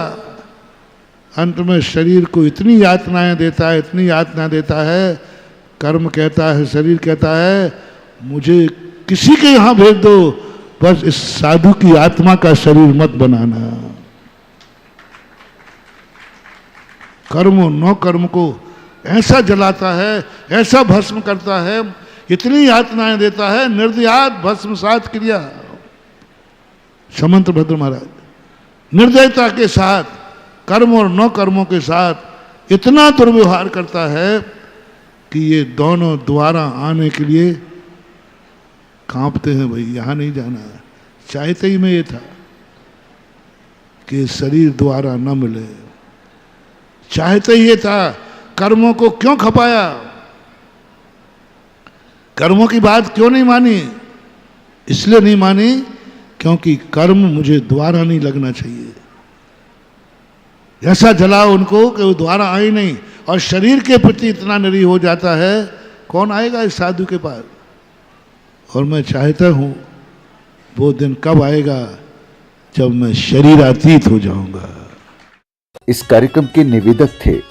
अंत में शरीर को इतनी यातनाएं देता है, इतनी यातना देता है। कर्म कहता है, शरीर कहता है मुझे किसी के यहां भेज दो, बस इस साधु की आत्मा का शरीर मत बनाना। कर्म और नौ कर्म को ऐसा जलाता है, ऐसा भस्म करता है, इतनी यातनाएं देता है, निर्दयात भस्मसात क्रिया। समंत भद्र महाराज निर्दयता के साथ, कर्म और नौ कर्मों के साथ इतना दुर्व्यवहार करता है कि ये दोनों द्वारा आने के लिए कांपते हैं। भाई यहाँ नहीं जाना है। चाहते ही में ये था कि शरीर द्वारा न मिले, चाहते ही ये था। कर्मों को क्यों खपाया, कर्मों की बात क्यों नहीं मानी? इसलिए नहीं मानी क्योंकि कर्म मुझे द्वारा नहीं लगना चाहिए। ऐसा जलाओ उनको कि वो द्वारा आए नहीं, और शरीर के प्रति इतना निरीह हो जाता है, कौन आएगा इस साधु के पास? और मैं चाहता हूं वो दिन कब आएगा जब मैं शरीरातीत हो जाऊंगा। इस कार्यक्रम के निवेदक थे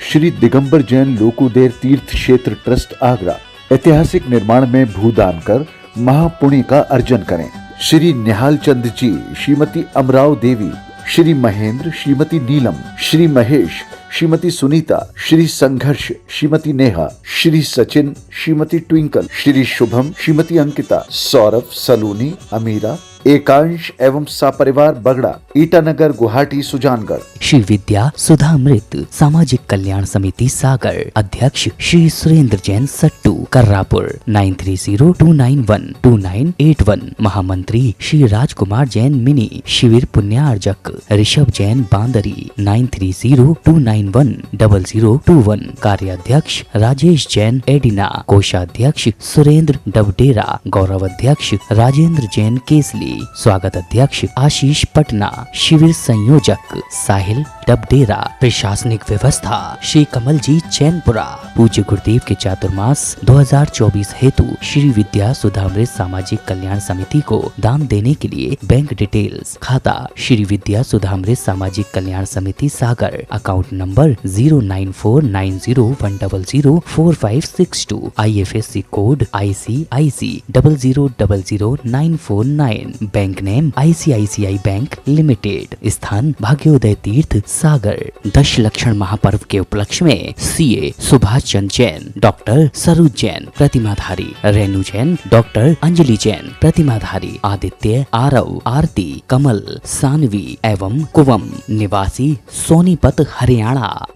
श्री दिगंबर जैन लोकोदेर तीर्थ क्षेत्र ट्रस्ट आगरा। ऐतिहासिक निर्माण में भूदान कर महापुण्य का अर्जन करें। श्री निहाल चंद जी, श्रीमती अमराव देवी, श्री महेंद्र, श्रीमती नीलम, श्री महेश, श्रीमती सुनीता, श्री संघर्ष, श्रीमती नेहा, श्री सचिन, श्रीमती ट्विंकल, श्री शुभम, श्रीमती अंकिता, सौरभ, सलूनी, अमीरा, एकांश एवं सपरिवार बगड़ा, ईटानगर, गुवाहाटी, सुजानगढ़। श्री विद्या सुधामृत सामाजिक कल्याण समिति सागर, अध्यक्ष श्री सुरेंद्र जैन सट्टू, कर्रापुर 9302912981। महामंत्री श्री राजकुमार जैन मिनी, शिविर पुण्यार्जक ऋषभ जैन बांदरी 9302910021। कार्याध्यक्ष राजेश जैन एडिना, कोषाध्यक्ष सुरेंद्र डबडेरा, गौरवाध्यक्ष राजेंद्र जैन केसली, स्वागत अध्यक्ष आशीष पटना, शिविर संयोजक साहिल डबडेरा। प्रशासनिक व्यवस्था श्री कमलजीत चैनपुरा। पूज्य गुरुदेव के चातुर्मास 2024 हेतु श्री विद्या सुधामृत सामाजिक कल्याण समिति को दान देने के लिए बैंक डिटेल्स, खाता श्री विद्या सुधामृत Samajik Kalyan Samiti Sagar, account number 09490100456 IFSC code ICIC 0000949, bank name ICICI bank limited, स्थान भाग्योदय तीर्थ सागर। दशलक्षण महापर्व के उपलक्ष्य में CA Subhash Chandra Jain, doctor Saroj Jain प्रतिमाधारी, Renu Jain, doctor Anjali Jain प्रतिमाधारी, Aditya, Aarav, आरती, कमल, सानवी एवं कुवम निवासी सोनीपत हरियाणा।